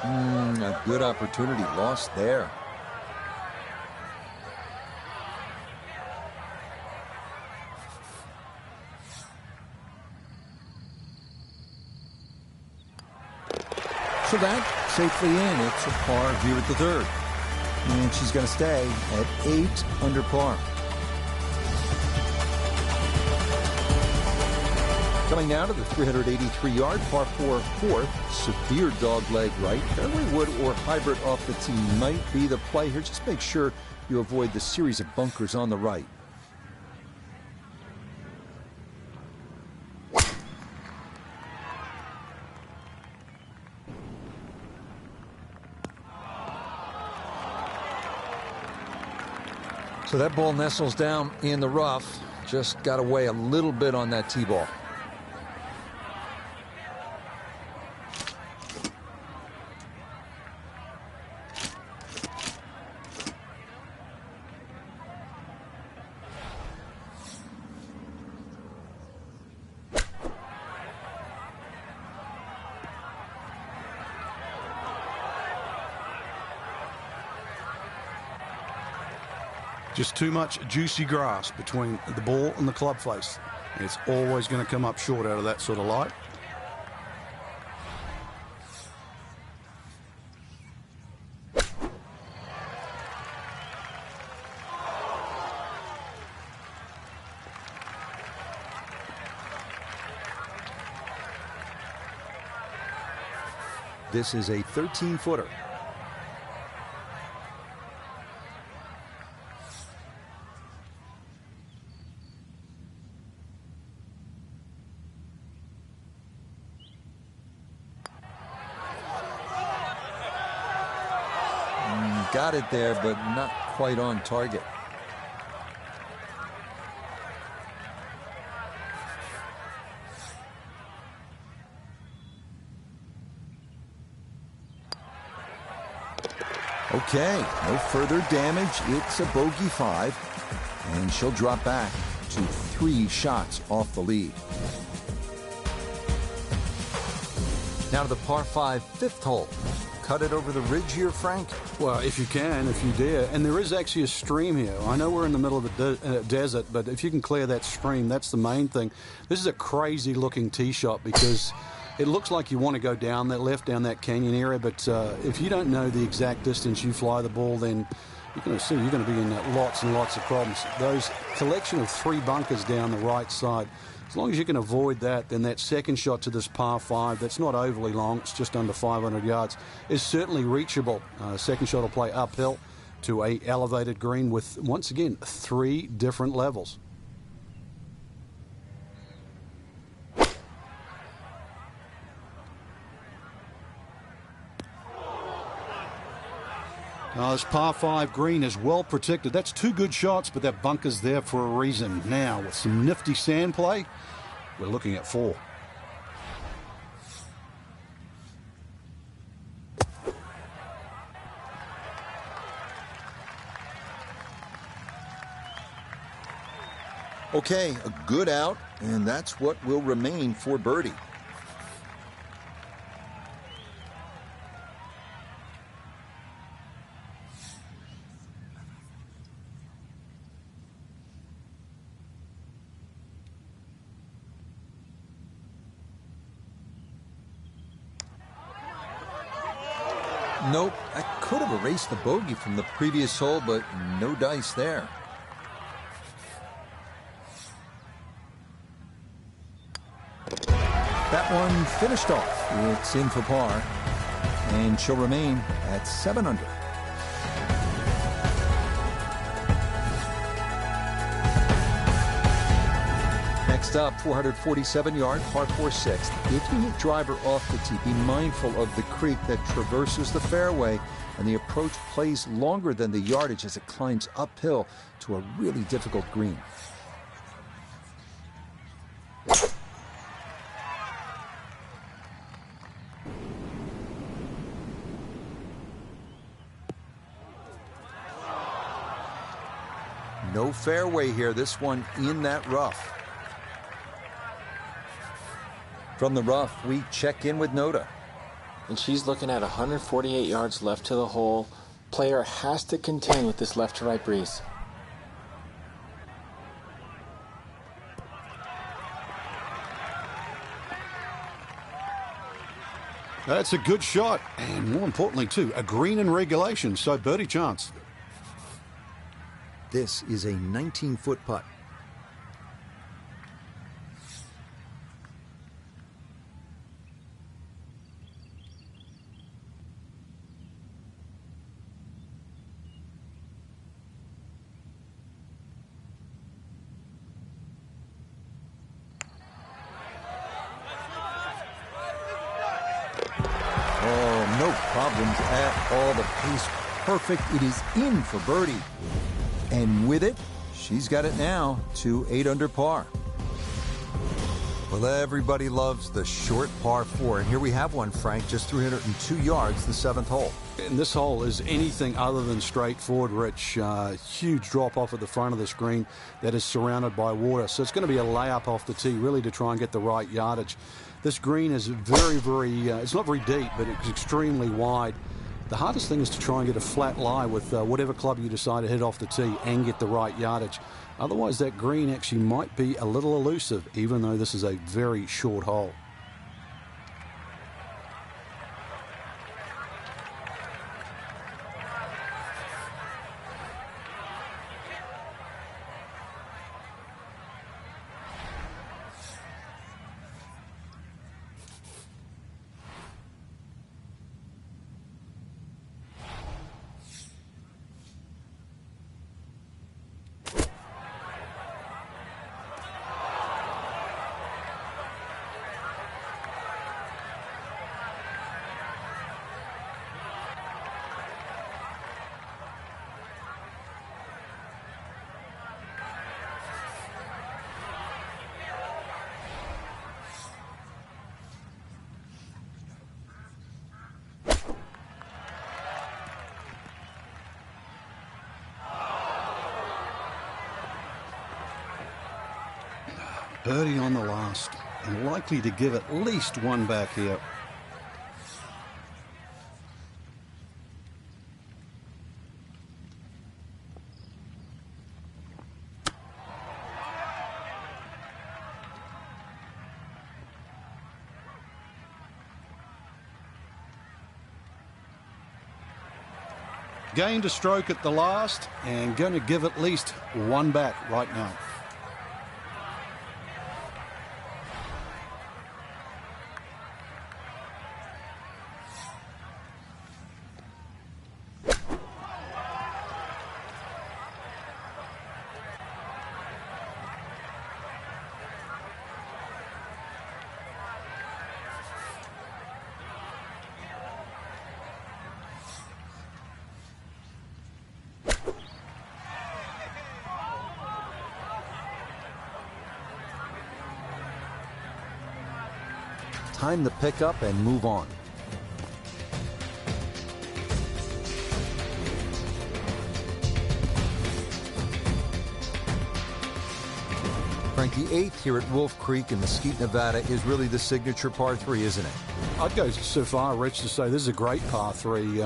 A good opportunity lost there. So that safely in. It's a par here at the 3rd. And she's going to stay at 8 under par. Coming now to the 383-yard par 4 4th. Severe dogleg right. Fairway wood or hybrid off the tee might be the play here. Just make sure you avoid the series of bunkers on the right. So that ball nestles down in the rough. Just got to weigh a little bit on that tee ball. Just too much juicy grass between the ball and the club face. It's always going to come up short out of that sort of light. This is a 13-footer. got it there, but not quite on target. Okay, no further damage. It's a bogey 5, and she'll drop back to 3 shots off the lead. Now to the par 5 fifth hole. Cut it over the ridge here, Frank? Well, if you can, if you dare. And there is actually a stream here. I know we're in the middle of the desert, but if you can clear that stream, that's the main thing. This is a crazy-looking tee shot because it looks like you want to go down that left, down that canyon area, but if you don't know the exact distance you fly the ball, then you're going to be in lots and lots of problems. Those collection of 3 bunkers down the right side, as long as you can avoid that, then that second shot to this par 5, that's not overly long, it's just under 500 yards, is certainly reachable. Second shot will play uphill to a elevated green with, once again, 3 different levels. This par 5 green is well protected. That's 2 good shots, but that bunker's there for a reason. Now, with some nifty sand play, we're looking at 4. Okay, a good out, and that's what will remain for birdie. Nope, I could have erased the bogey from the previous hole, but no dice there. That one finished off. It's in for par, and she'll remain at 7 under. Next up, 447-yard par 4 sixth. If you hit driver off the tee, be mindful of the creek that traverses the fairway, and the approach plays longer than the yardage as it climbs uphill to a really difficult green. No fairway here, this one in that rough. From the rough, we check in with Noda. And she's looking at 148 yards left to the hole. Player has to contend with this left to right breeze. That's a good shot, and more importantly too, a green in regulation, so birdie chance. This is a 19-foot putt. Oh, no problems at all. The pace perfect. It is in for birdie. And with it, she's got it now to 8 under par. Well, everybody loves the short par 4, and here we have one, Frank, just 302 yards, the 7th hole. And this hole is anything other than straightforward, Rich. Huge drop off at the front of the screen that is surrounded by water. So it's going to be a layup off the tee, really, to try and get the right yardage. This green is very, it's not very deep, but it's extremely wide. The hardest thing is to try and get a flat lie with whatever club you decide to hit off the tee and get the right yardage. Otherwise, that green actually might be a little elusive, even though this is a very short hole. Birdie on the last, and likely to give at least one back here. Gained a stroke at the last and going to give at least one back right now. Time to pick up and move on. Frank, the 8th here at Wolf Creek in Mesquite, Nevada is really the signature par 3, isn't it? I'd go so far, Rich, to say this is a great par 3.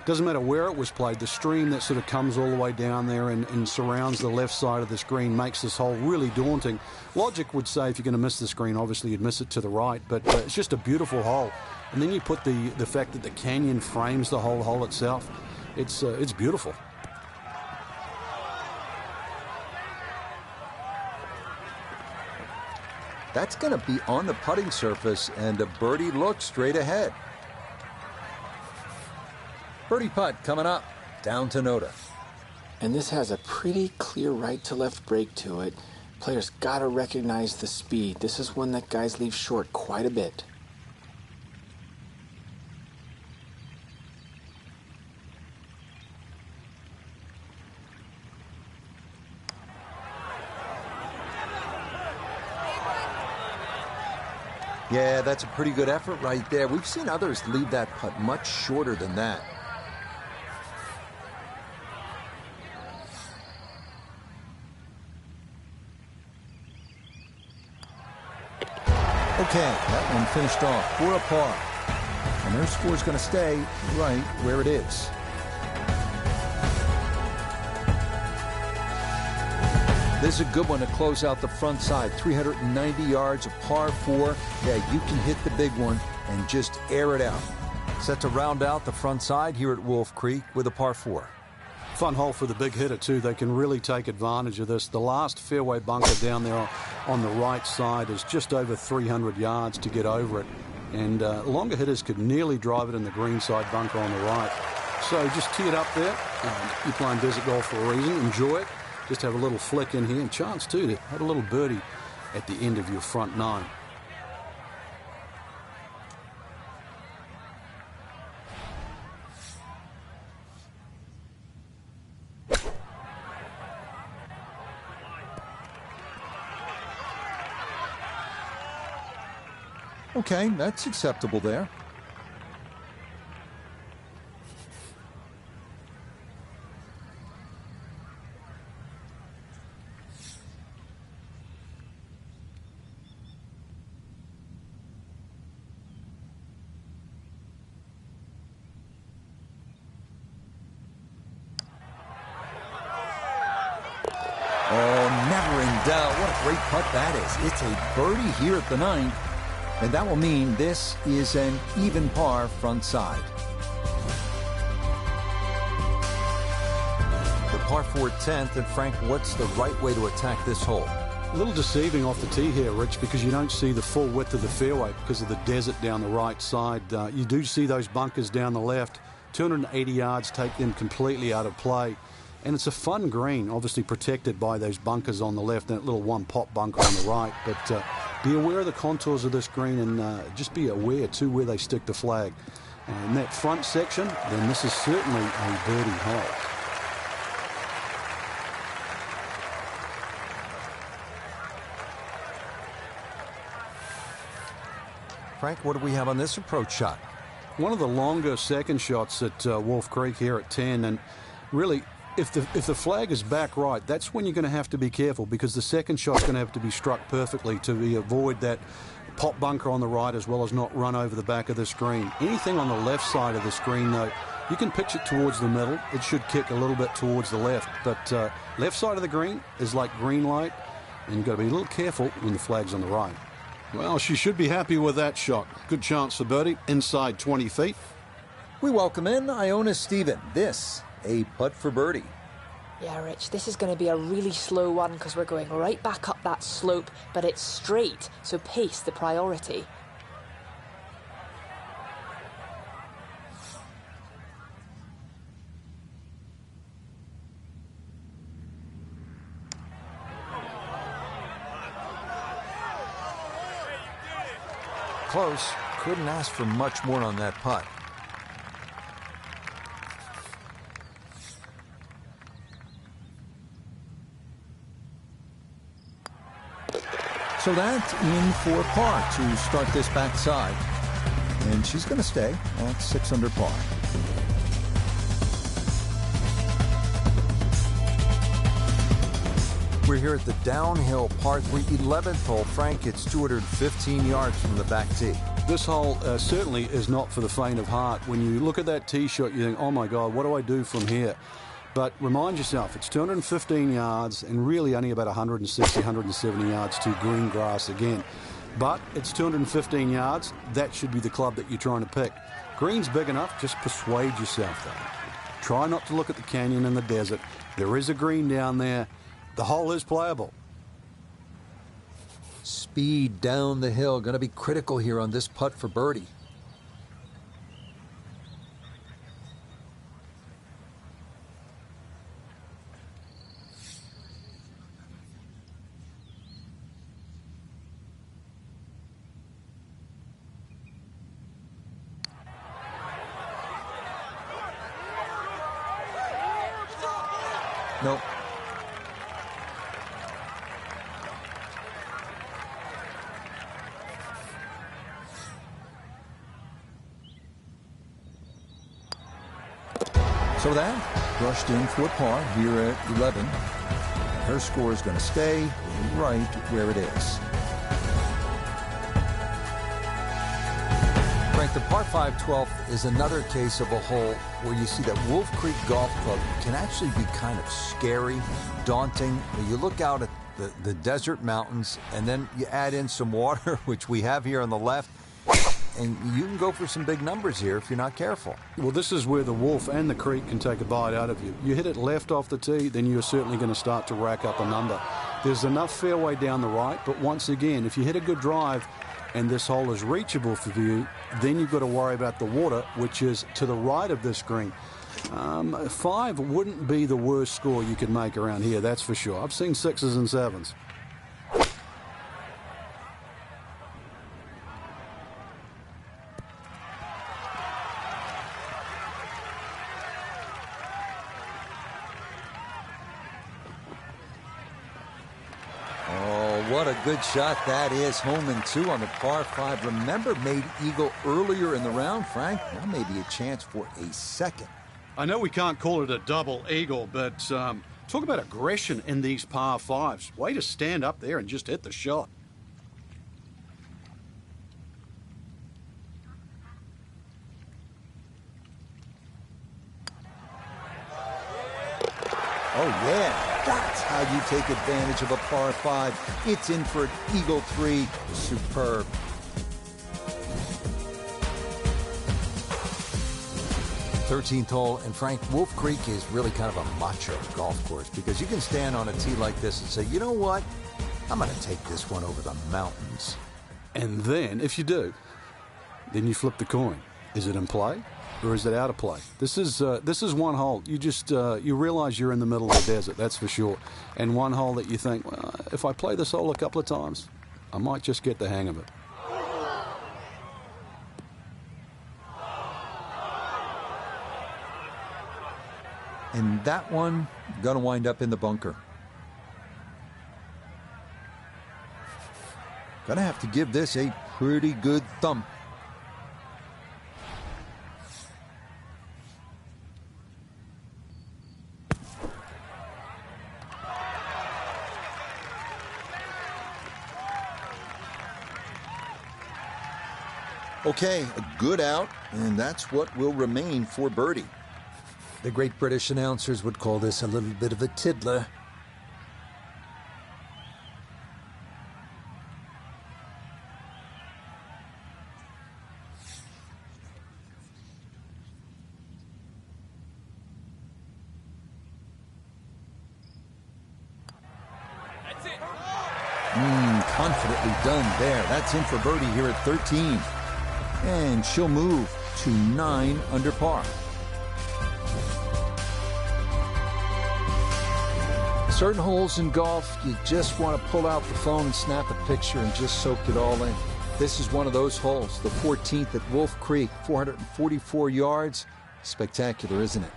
Doesn't matter where it was played. The stream that sort of comes all the way down there and surrounds the left side of this green makes this hole really daunting. Logic would say if you're going to miss this green, obviously you'd miss it to the right, but it's just a beautiful hole. And then you put the fact that the canyon frames the whole hole itself. It's beautiful. That's going to be on the putting surface, and a birdie look straight ahead. Birdie putt coming up, down to Noda. And this has a pretty clear right to left break to it. Players got to recognize the speed. This is one that guys leave short quite a bit. Yeah, that's a pretty good effort right there. We've seen others leave that putt much shorter than that. Okay, that one finished off for a par. And their score's going to stay right where it is. This is a good one to close out the front side. 390 yards, a par 4. Yeah, you can hit the big one and just air it out. Set to round out the front side here at Wolf Creek with a par 4. Fun hole for the big hitter, too. They can really take advantage of this. The last fairway bunker down there on the right side is just over 300 yards to get over it. And longer hitters could nearly drive it in the green side bunker on the right. So just tee it up there. You're playing desert golf for a reason. Enjoy it. Just have a little flick in here. And chance, too, to have a little birdie at the end of your front 9. Okay, that's acceptable there. Oh, never in doubt. What a great putt that is. It's a birdie here at the 9th. And that will mean this is an even par front side. The par 4 10th, and Frank, what's the right way to attack this hole? A little deceiving off the tee here, Rich, because you don't see the full width of the fairway because of the desert down the right side. You do see those bunkers down the left. 280 yards take them completely out of play. And it's a fun green, obviously protected by those bunkers on the left and that little one-pop bunker on the right. But be aware of the contours of this green and just be aware, too, where they stick the flag. And that front section, then this is certainly a birdie hole. Frank, what do we have on this approach shot? One of the longer second shots at Wolf Creek here at 10, and really if the flag is back right, that's when you're going to have to be careful, because the second shot's going to have to be struck perfectly to avoid that pop bunker on the right, as well as not run over the back of the screen. Anything on the left side of the screen, though, you can pitch it towards the middle. It should kick a little bit towards the left, but left side of the green is like green light, and you've got to be a little careful when the flag's on the right. Well, she should be happy with that shot. Good chance for birdie, inside 20 feet. We welcome in Iona Stephen. This, a putt for birdie. Yeah, Rich, this is going to be a really slow one because we're going right back up that slope, but it's straight, so pace the priority. Close. Couldn't ask for much more on that putt. So that's in for par to start this backside. And she's going to stay at 6 under par. We're here at the downhill par 3 11th hole. Frank, it's 215 yards from the back tee. This hole certainly is not for the faint of heart. When you look at that tee shot, you think, oh my God, what do I do from here? But remind yourself, it's 215 yards and really only about 160, 170 yards to green grass again. But it's 215 yards. That should be the club that you're trying to pick. Green's big enough. Just persuade yourself, though. Try not to look at the canyon and the desert. There is a green down there. The hole is playable. Speed down the hill. Going to be critical here on this putt for birdie. Nope. So that brushed in for par here at 11. Her score is going to stay right where it is. Frank, the par 5 12th is another case of a hole where you see that Wolf Creek Golf Club can actually be kind of scary, daunting. You look out at the desert mountains, and then you add in some water, which we have here on the left, and you can go for some big numbers here if you're not careful. Well, this is where the Wolf and the Creek can take a bite out of you. You hit it left off the tee, then you're certainly going to start to rack up a number. There's enough fairway down the right, but once again, if you hit a good drive and this hole is reachable for you, then you've got to worry about the water, which is to the right of this green. 5 wouldn't be the worst score you could make around here, that's for sure. I've seen 6s and 7s. What a good shot that is. Home and 2 on the par 5. Remember, made eagle earlier in the round, Frank. Now maybe a chance for a second. I know we can't call it a double eagle, but talk about aggression in these par 5s. Way to stand up there and just hit the shot. Oh, yeah. That's how you take advantage of a par 5. It's in for an eagle 3. Superb. Thirteenth hole, and Frank, Wolf Creek is really kind of a macho golf course because you can stand on a tee like this and say, you know what? I'm going to take this one over the mountains. And then, if you do, then you flip the coin. Is it in play? Or is it out of play? This is one hole. You just you realize you're in the middle of the desert, that's for sure. And one hole that you think, well, if I play this hole a couple of times, I might just get the hang of it. And that one going to wind up in the bunker. Going to have to give this a pretty good thump. Okay, a good out, and that's what will remain for birdie. The great British announcers would call this a little bit of a tiddler. Confidently done there. That's in for birdie here at 13. And she'll move to 9 under par. Certain holes in golf, you just want to pull out the phone and snap a picture and just soak it all in. This is one of those holes, the 14th at Wolf Creek, 444 yards. Spectacular, isn't it?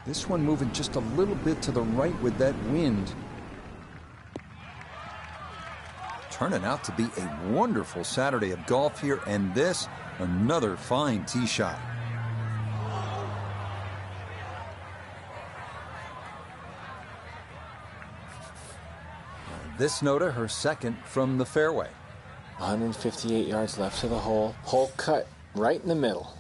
This one moving just a little bit to the right with that wind. Turning out to be a wonderful Saturday of golf here, and this, another fine tee shot. This Nota, her second from the fairway. 158 yards left to the hole. Hole cut right in the middle.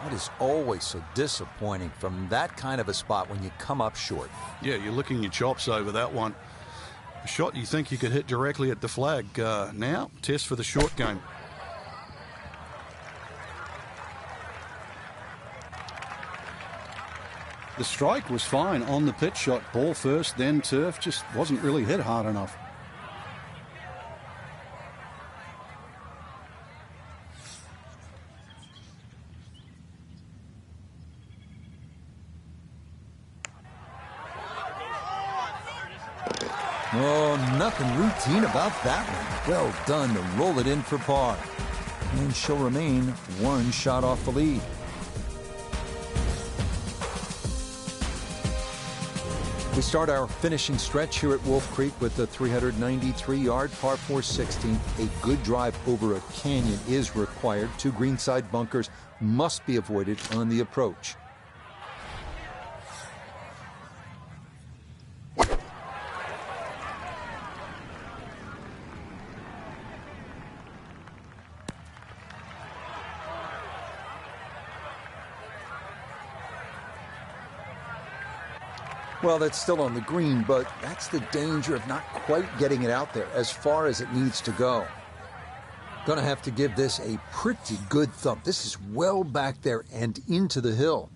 That is always so disappointing from that kind of a spot when you come up short. Yeah, you're licking your chops over that one. A shot you think you could hit directly at the flag. Now, test for the short game. The strike was fine on the pitch shot. Ball first, then turf. Just wasn't really hit hard enough. Oh, nothing routine about that one. Well done to roll it in for par. And she'll remain one shot off the lead. We start our finishing stretch here at Wolf Creek with the 393-yard par 4 16th. A good drive over a canyon is required. 2 greenside bunkers must be avoided on the approach. Well, that's still on the green, but that's the danger of not quite getting it out there as far as it needs to go. Gonna have to give this a pretty good thump. This is well back there and into the hill.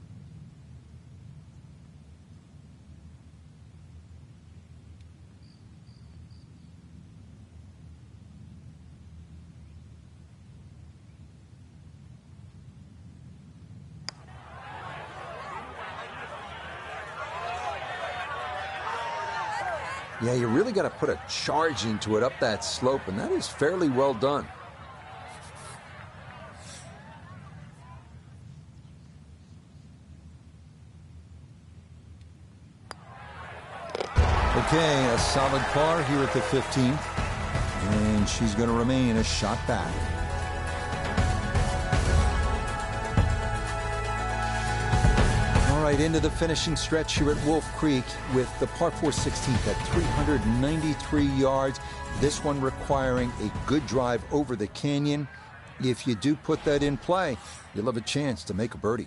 Yeah, you really got to put a charge into it up that slope, and that is fairly well done. Okay, a solid par here at the 15th. And she's going to remain a shot back. All right, into the finishing stretch here at Wolf Creek with the par 4 16th at 393 yards. This one requiring a good drive over the canyon. If you do put that in play, you'll have a chance to make a birdie.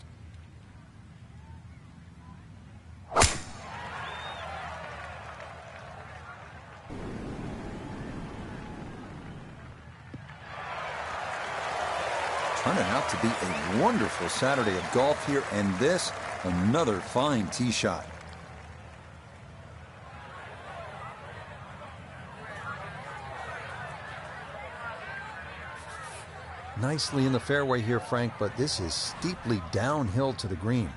Turning out to be a wonderful Saturday of golf here, and this, another fine tee shot. Nicely in the fairway here, Frank, but this is steeply downhill to the green.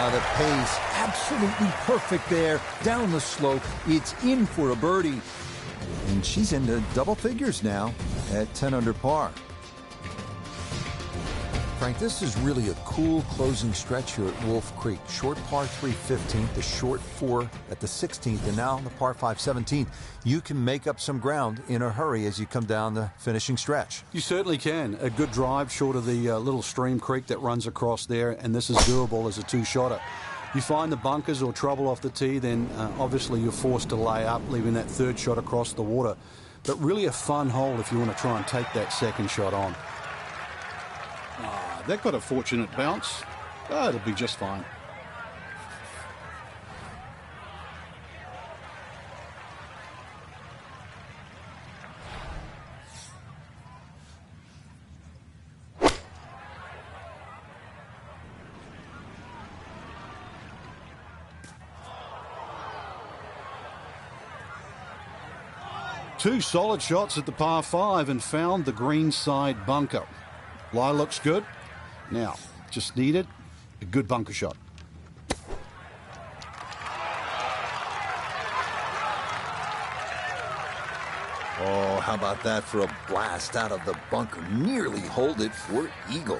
The pace, absolutely perfect there. Down the slope, it's in for a birdie. And she's into double figures now at 10 under par. Frank, this is really a cool closing stretch here at Wolf Creek. Short par 3 15th, the short 4 at the 16th, and now the par 5 17th. You can make up some ground in a hurry as you come down the finishing stretch. You certainly can. A good drive short of the little stream creek that runs across there, and this is doable as a two-shotter. You find the bunkers or trouble off the tee, then obviously you're forced to lay up, leaving that third shot across the water. But really a fun hole if you want to try and take that second shot on. That got a fortunate bounce. It'll be just fine. Two solid shots at the par 5 and found the green side bunker. Lie looks good. Now, just needed a good bunker shot. Oh, how about that for a blast out of the bunker? Nearly hold it for eagle.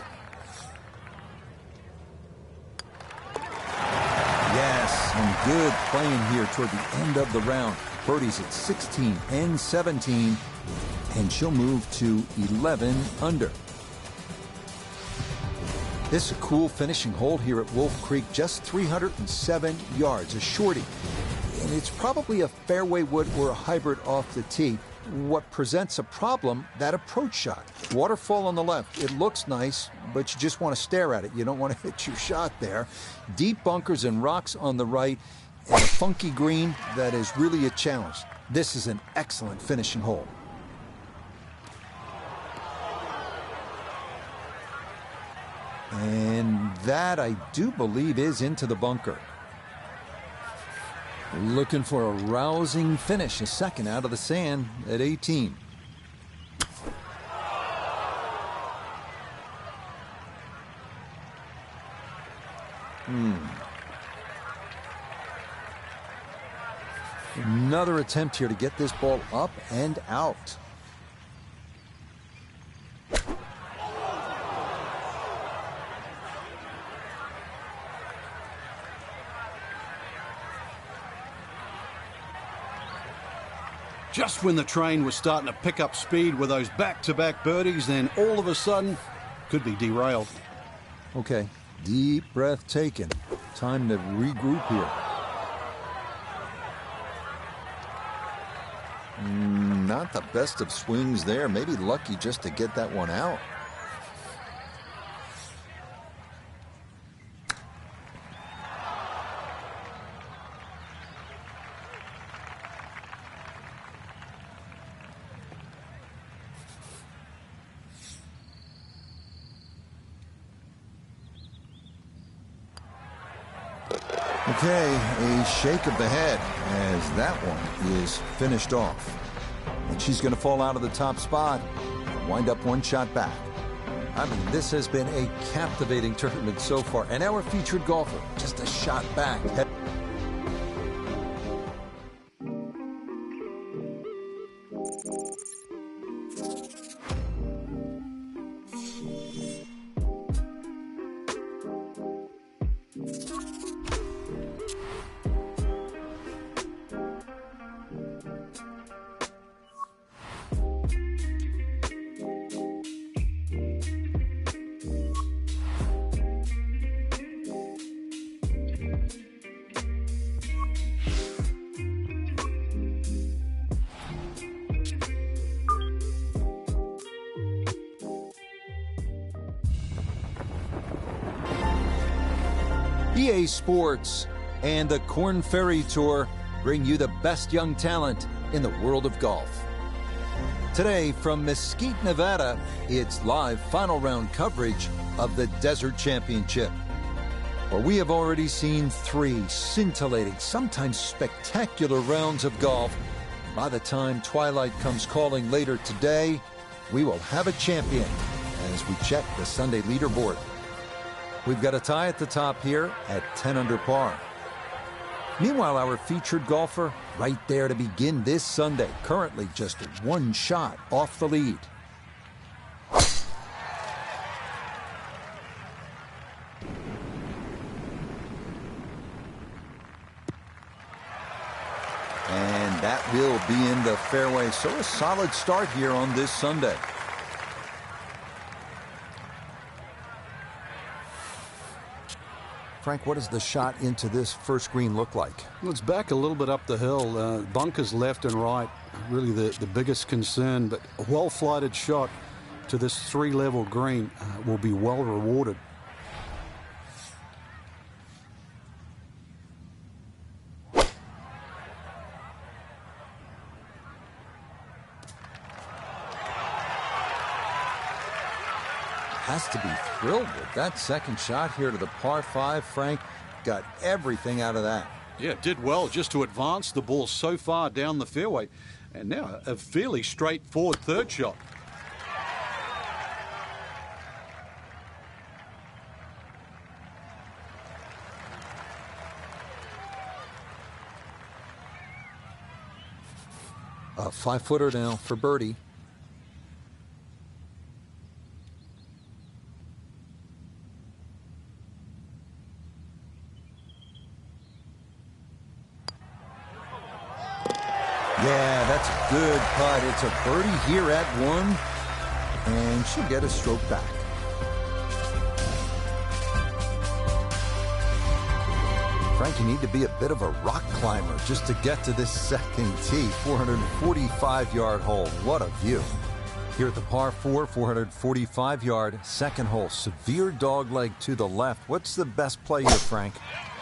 Yes, and good playing here toward the end of the round. Birdies at 16 and 17, and she'll move to 11 under. This is a cool finishing hole here at Wolf Creek, just 307 yards, a shorty. And it's probably a fairway wood or a hybrid off the tee. What presents a problem, that approach shot. Waterfall on the left, it looks nice, but you just want to stare at it. You don't want to hit your shot there. Deep bunkers and rocks on the right, and a funky green that is really a challenge. This is an excellent finishing hole. And that, I do believe, is into the bunker. Looking for a rousing finish, a second out of the sand at 18. Another attempt here to get this ball up and out. Just when the train was starting to pick up speed with those back-to-back birdies, then all of a sudden could be derailed. Okay, deep breath taken. Time to regroup here. Not the best of swings there. Maybe lucky just to get that one out. Okay, a shake of the head as that one is finished off. And she's going to fall out of the top spot, wind up one shot back. I mean, this has been a captivating tournament so far. And our featured golfer, just a shot back. EA Sports and the Korn Ferry Tour bring you the best young talent in the world of golf. Today from Mesquite, Nevada, it's live final round coverage of the Desert Championship, where we have already seen 3 scintillating, sometimes spectacular rounds of golf. By the time twilight comes calling later today, we will have a champion as we check the Sunday leaderboard. We've got a tie at the top here at 10 under par. Meanwhile, our featured golfer right there to begin this Sunday, currently just one shot off the lead. And that will be in the fairway. So a solid start here on this Sunday. Frank, what does the shot into this first green look like? Well, it's back a little bit up the hill. Bunkers left and right, really the biggest concern. But a well-flighted shot to this three-level green will be well rewarded. Has to be thrilled with that second shot here to the par 5. Frank got everything out of that. Yeah, did well just to advance the ball so far down the fairway. And now a fairly straightforward third shot. A 5-footer now for birdie. Yeah, that's a good putt. It's a birdie here at 1, and she'll get a stroke back. Frank, you need to be a bit of a rock climber just to get to this second tee. 445-yard hole. What a view. Here at the par 4, 445-yard second hole. Severe dogleg to the left. What's the best play here, Frank?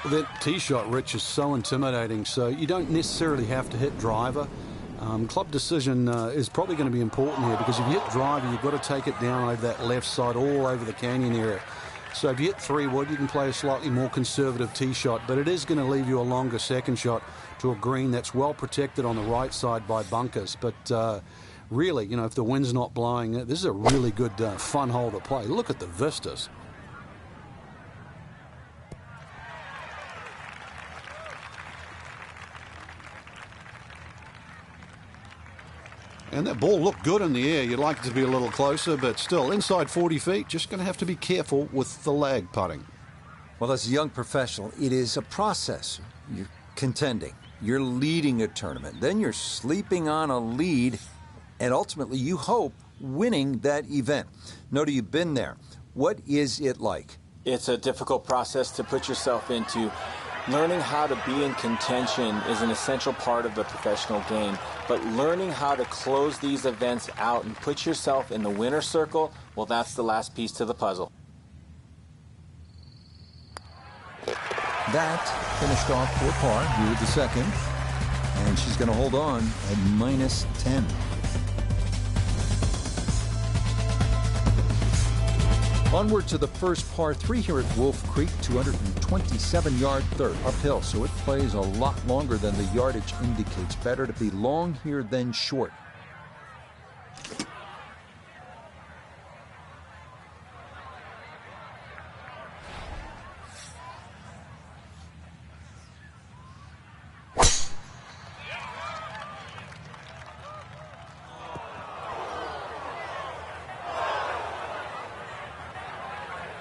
That tee shot, Rich, is so intimidating, so you don't necessarily have to hit driver. Club decision is probably going to be important here, because if you hit driver, you've got to take it down over that left side, all over the canyon area. So if you hit 3-wood, you can play a slightly more conservative tee shot, but it is going to leave you a longer second shot to a green that's well protected on the right side by bunkers. But really, you know, if the wind's not blowing, this is a really good, fun hole to play. Look at the vistas. And that ball looked good in the air. You'd like it to be a little closer, but still, inside 40 feet, just going to have to be careful with the lag putting. Well, as a young professional, it is a process. You're contending. You're leading a tournament. Then you're sleeping on a lead, and ultimately, you hope, winning that event. Noda, you've been there. What is it like? It's a difficult process to put yourself into. Learning how to be in contention is an essential part of the professional game, but learning how to close these events out and put yourself in the winner's circle, well, that's the last piece to the puzzle. That finished off for par here with the second, and she's going to hold on at -10. Onward to the first par 3 here at Wolf Creek, 227-yard third uphill, so it plays a lot longer than the yardage indicates. Better to be long here than short.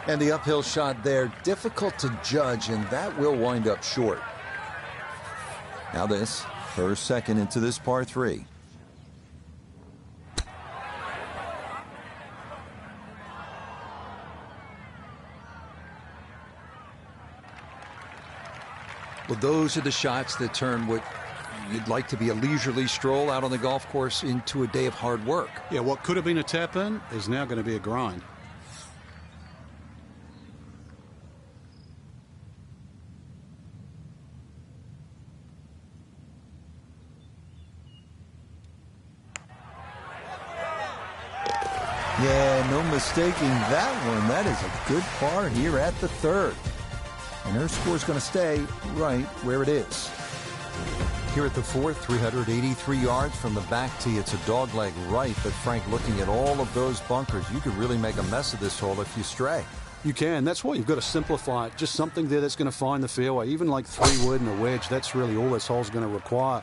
And the uphill shot there, difficult to judge, and that will wind up short. Now this, her second into this par 3. Well, those are the shots that turn what you'd like to be a leisurely stroll out on the golf course into a day of hard work. Yeah, what could have been a tap-in is now going to be a grind. Yeah, no mistaking that one. That is a good par here at the third. And her score's going to stay right where it is. Here at the fourth, 383 yards from the back tee. It's a dogleg right, but Frank, looking at all of those bunkers, you could really make a mess of this hole if you stray. You can. That's why you've got to simplify it. Just something there that's going to find the fairway. Even like 3-wood and a wedge, that's really all this hole's going to require.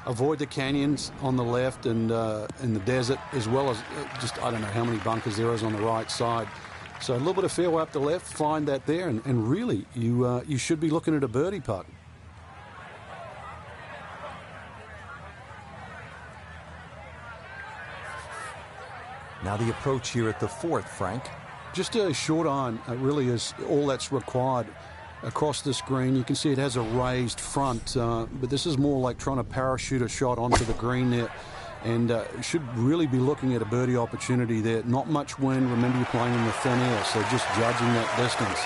Avoid the canyons on the left and in the desert, as well as just, I don't know how many bunkers there is on the right side. So a little bit of fairway up the left, find that there, and really you should be looking at a birdie putt. Now the approach here at the 4th, Frank. Just a short iron really is all that's required across this green. You can see it has a raised front, but this is more like trying to parachute a shot onto the green there. And should really be looking at a birdie opportunity there. Not much wind. Remember, you're playing in the thin air, so just judging that distance.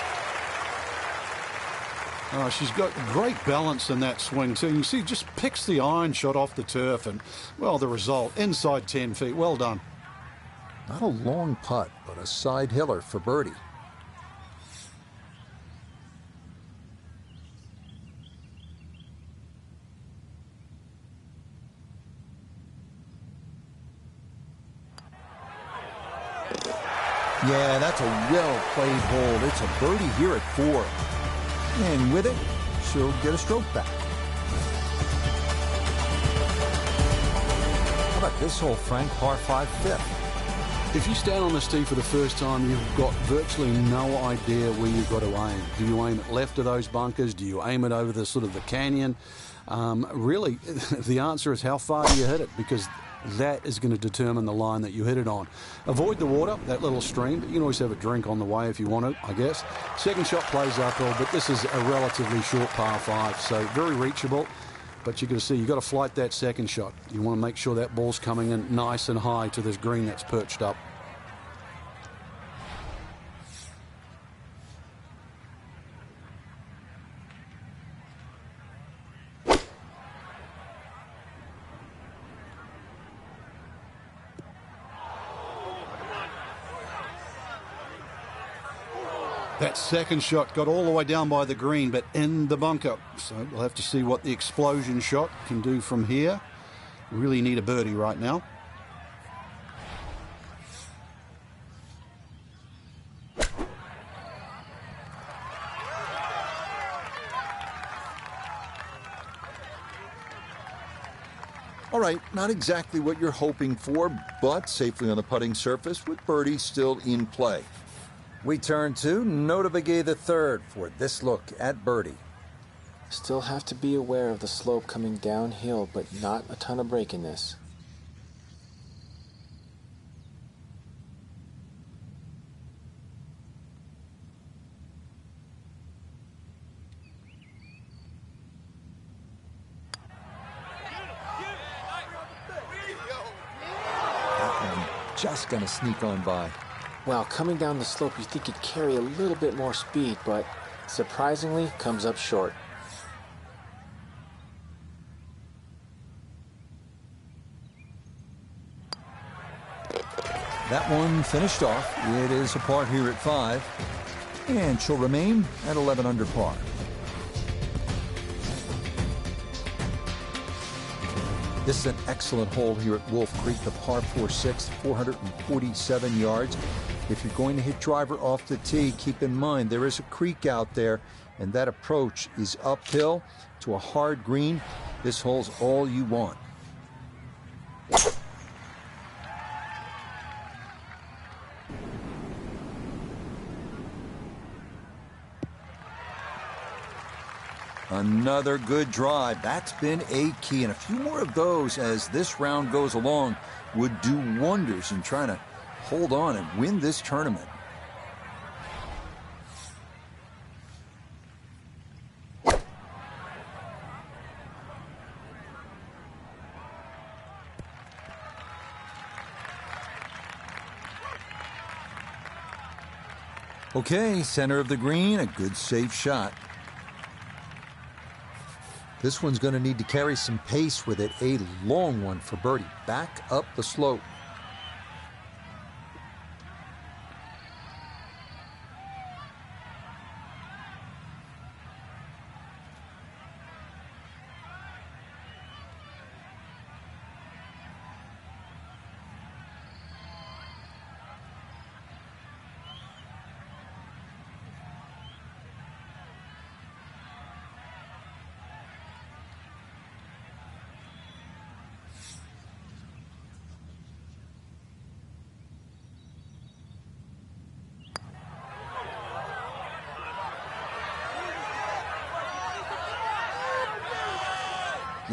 She's got great balance in that swing, too. You see, just picks the iron shot off the turf, and, well, the result, inside 10 feet. Well done. Not a long putt, but a side hiller for birdie. Yeah, that's a well-played hole. It's a birdie here at 4. And with it, she'll get a stroke back. How about this hole, Frank? Par 5, 5th. If you stand on this tee for the first time, you've got virtually no idea where you've got to aim. Do you aim it left of those bunkers? Do you aim it over the sort of the canyon? Really, the answer is how far do you hit it, because that is going to determine the line that you hit it on. Avoid the water, that little stream, but you can always have a drink on the way if you want it, I guess. Second shot plays uphill, but this is a relatively short par 5, so very reachable. But you're going to see, you've got to flight that second shot. You want to make sure that ball's coming in nice and high to this green that's perched up. That second shot got all the way down by the green, but in the bunker. So we'll have to see what the explosion shot can do from here. Really need a birdie right now. All right, not exactly what you're hoping for, but safely on the putting surface with birdie still in play. We turn to Nota Begay III for this look at birdie. Still have to be aware of the slope coming downhill, but not a ton of break in this. That one just going to sneak on by. Well, coming down the slope, you think it'd carry a little bit more speed, but surprisingly comes up short. That one finished off. It is a par here at 5, and she'll remain at 11 under par. This is an excellent hole here at Wolf Creek, the par 4-6, 447 yards. If you're going to hit driver off the tee, keep in mind there is a creek out there, and that approach is uphill to a hard green. This hole's all you want. Another good drive. That's been a key, and a few more of those as this round goes along would do wonders in trying to hold on and win this tournament. Okay, center of the green, a good safe shot. This one's going to need to carry some pace with it. A long one for birdie. Back up the slope.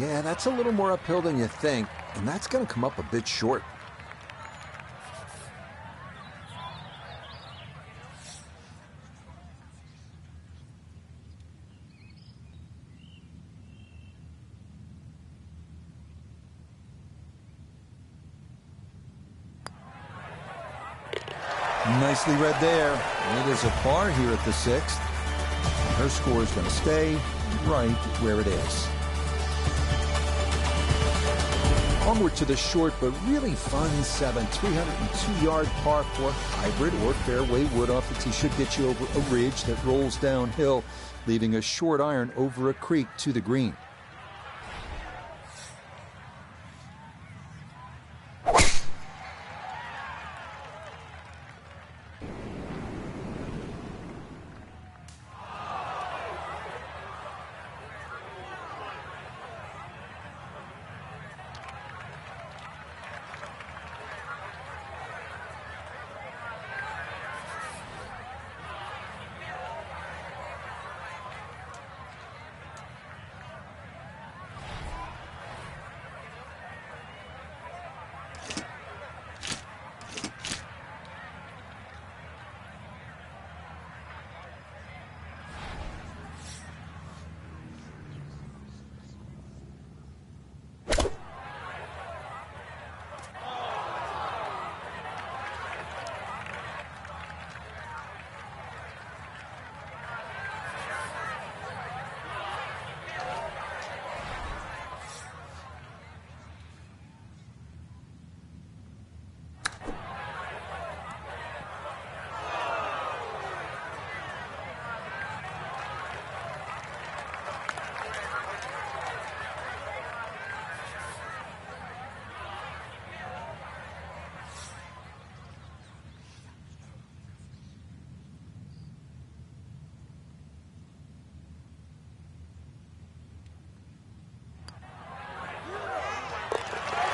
Yeah, that's a little more uphill than you think, and that's going to come up a bit short. Nicely read there. It is a par here at the 6th. Her score is going to stay right where it is. Onward to the short but really fun 7, 302-yard par 4 hybrid or fairway wood off the tee. Should get you over a ridge that rolls downhill, leaving a short iron over a creek to the green.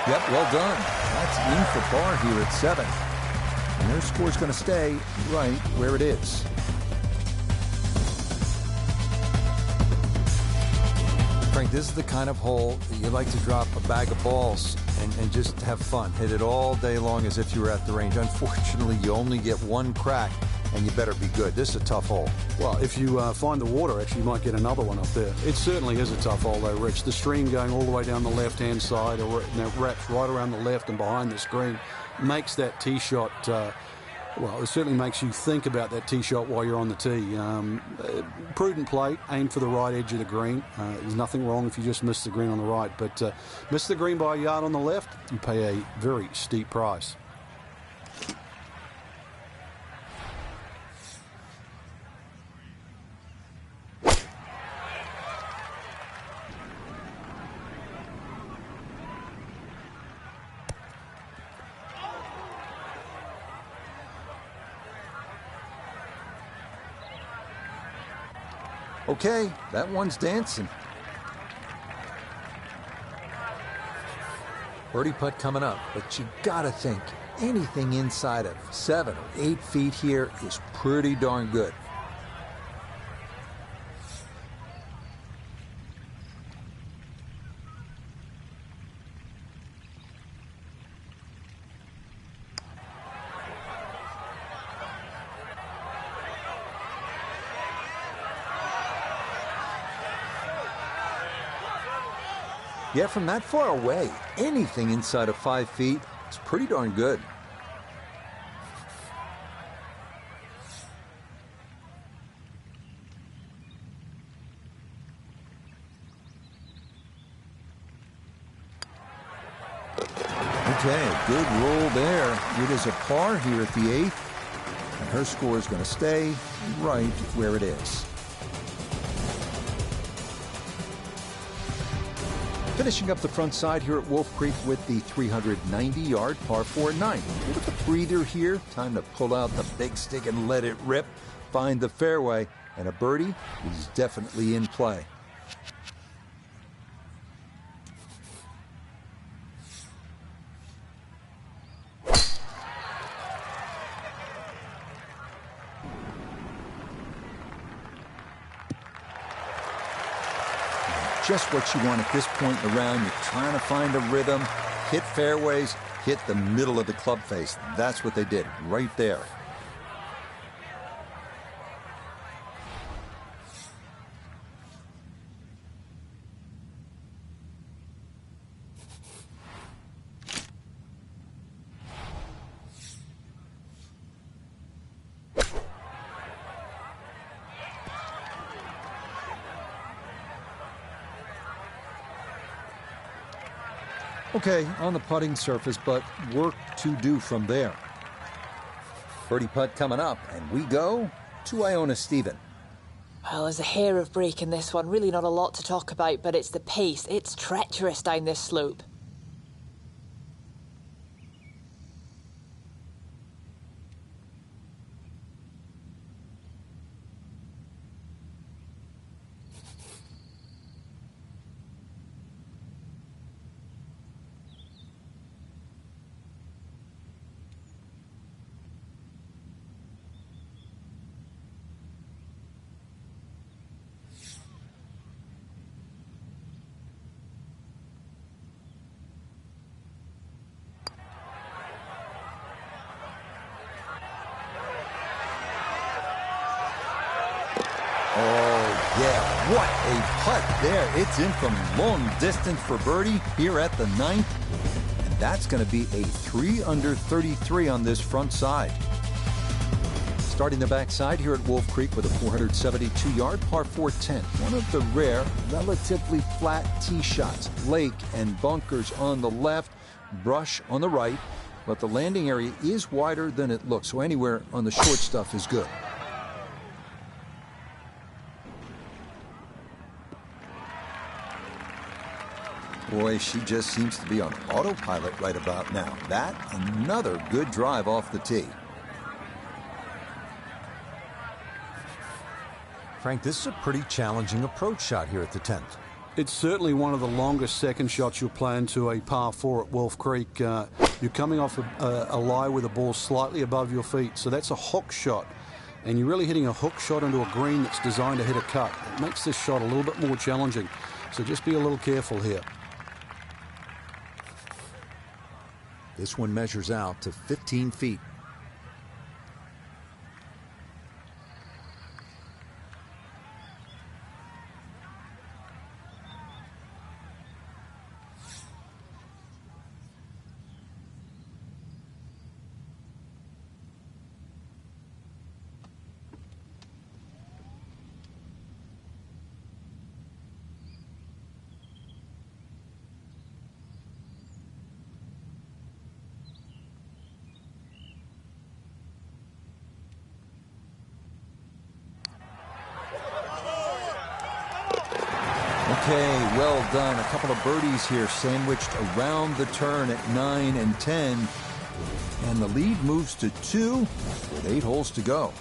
Yep, well done. That's in for par here at 7. And their score's going to stay right where it is. Frank, this is the kind of hole that you like to drop a bag of balls and just have fun. Hit it all day long as if you were at the range. Unfortunately, you only get one crack, and you better be good. This is a tough hole. Well, if you find the water, actually, you might get another one up there. It certainly is a tough hole, though, Rich. The stream going all the way down the left-hand side, or wraps right around the left and behind the screen, makes that tee shot, well, it certainly makes you think about that tee shot while you're on the tee. Prudent play, aim for the right edge of the green. There's nothing wrong if you just miss the green on the right, but miss the green by a yard on the left, you pay a very steep price. Okay, that one's dancing. Birdie putt coming up, but you gotta think anything inside of 7 or 8 feet here is pretty darn good. Yeah, from that far away, anything inside of 5 feet is pretty darn good. Okay, good roll there. It is a par here at the 8th, and her score is going to stay right where it is. Finishing up the front side here at Wolf Creek with the 390-yard par 4 9. A bit of a breather here. Time to pull out the big stick and let it rip. Find the fairway, and a birdie is definitely in play. just what you want at this point in the round. You're trying to find a rhythm, hit fairways, hit the middle of the club face. That's what they did right there. Okay, on the putting surface, but work to do from there. Birdie putt coming up, and we go to Iona Stephen. Well, there's a hair of break in this one. Really not a lot to talk about, but it's the pace. It's treacherous down this slope. Yeah, what a putt there. It's in from long distance for birdie here at the 9th. And that's going to be a 3 under 33 on this front side. Starting the backside here at Wolf Creek with a 472-yard par 4 10. One of the rare, relatively flat tee shots. Lake and bunkers on the left, brush on the right. But the landing area is wider than it looks, so anywhere on the short stuff is good. Boy, she just seems to be on autopilot right about now. That, another good drive off the tee. Frank, this is a pretty challenging approach shot here at the 10th. It's certainly one of the longest second shots you'll play into a par 4 at Wolf Creek. You're coming off a lie with a ball slightly above your feet, so that's a hook shot. And you're really hitting a hook shot into a green that's designed to hit a cut. It makes this shot a little bit more challenging, so just be a little careful here. This one measures out to 15 feet. Okay, well done. A couple of birdies here sandwiched around the turn at 9 and 10. And the lead moves to 2 with 8 holes to go.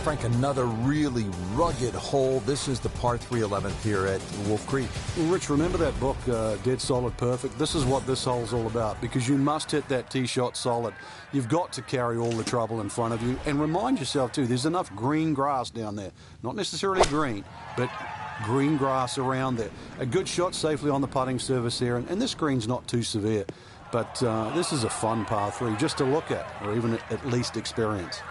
Frank, another really rugged hole. This is the par 3 11th here at Wolf Creek. Well, Rich, remember that book, Dead Solid Perfect? This is what this hole's all about, because you must hit that tee shot solid. You've got to carry all the trouble in front of you. And remind yourself, too, there's enough green grass down there. Not necessarily green, but green grass around there. A good shot safely on the putting surface here, and this green's not too severe. But this is a fun par 3 just to look at, or even at least experience.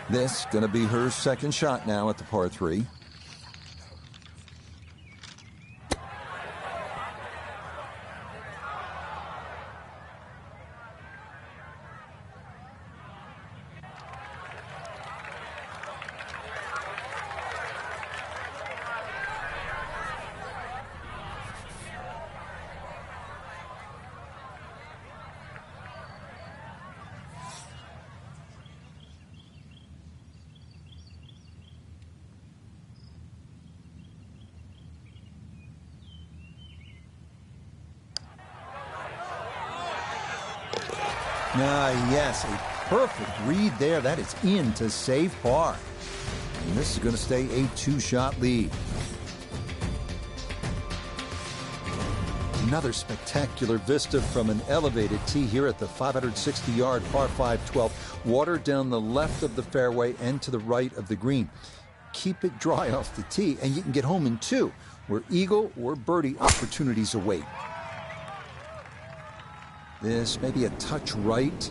This going to be her second shot now at the par 3. Yes, a perfect read there. That is in to save par. And this is going to stay a 2-shot lead. Another spectacular vista from an elevated tee here at the 560-yard par 5 12th. Water down the left of the fairway and to the right of the green. Keep it dry off the tee, and you can get home in two, where eagle or birdie opportunities await. This may be a touch right.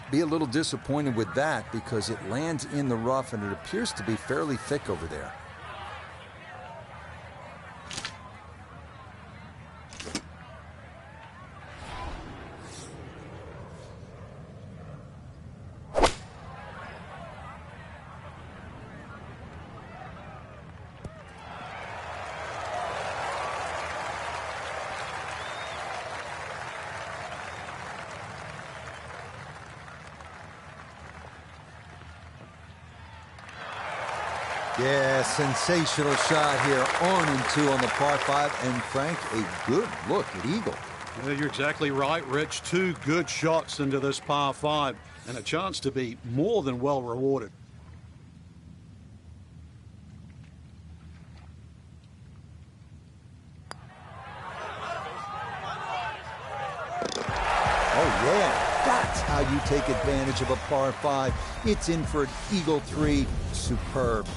Be a little disappointed with that because it lands in the rough and it appears to be fairly thick over there. Yeah, sensational shot here, on and two on the par 5, and Frank, a good look at eagle. Yeah, you're exactly right, Rich. Two good shots into this par 5, and a chance to be more than well rewarded. Oh yeah, that's how you take advantage of a par 5. It's in for an eagle 3. Superb.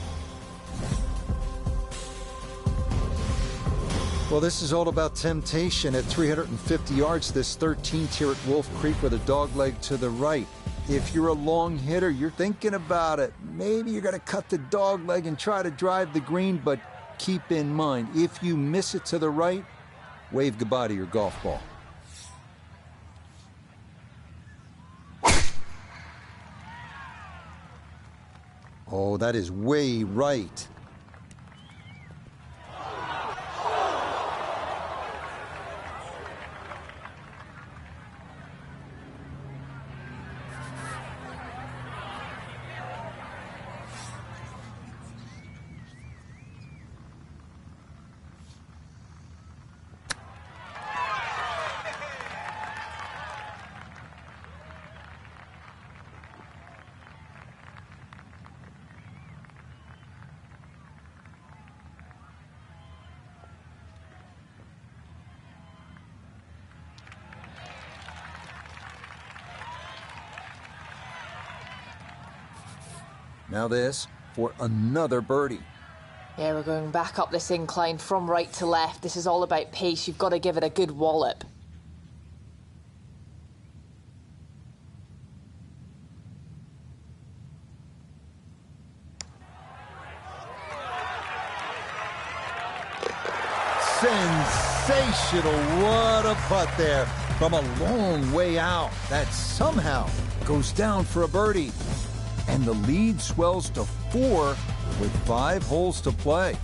Well, this is all about temptation. At 350 yards, this 13th here at Wolf Creek with a dogleg to the right. If you're a long hitter, you're thinking about it. Maybe you're going to cut the dogleg and try to drive the green, but keep in mind, if you miss it to the right, wave goodbye to your golf ball. Oh, that is way right. Now this for another birdie. Yeah, we're going back up this incline from right to left. This is all about pace. You've got to give it a good wallop. Sensational. What a putt there from a long way out. That somehow goes down for a birdie. And the lead swells to 4 with 5 holes to play.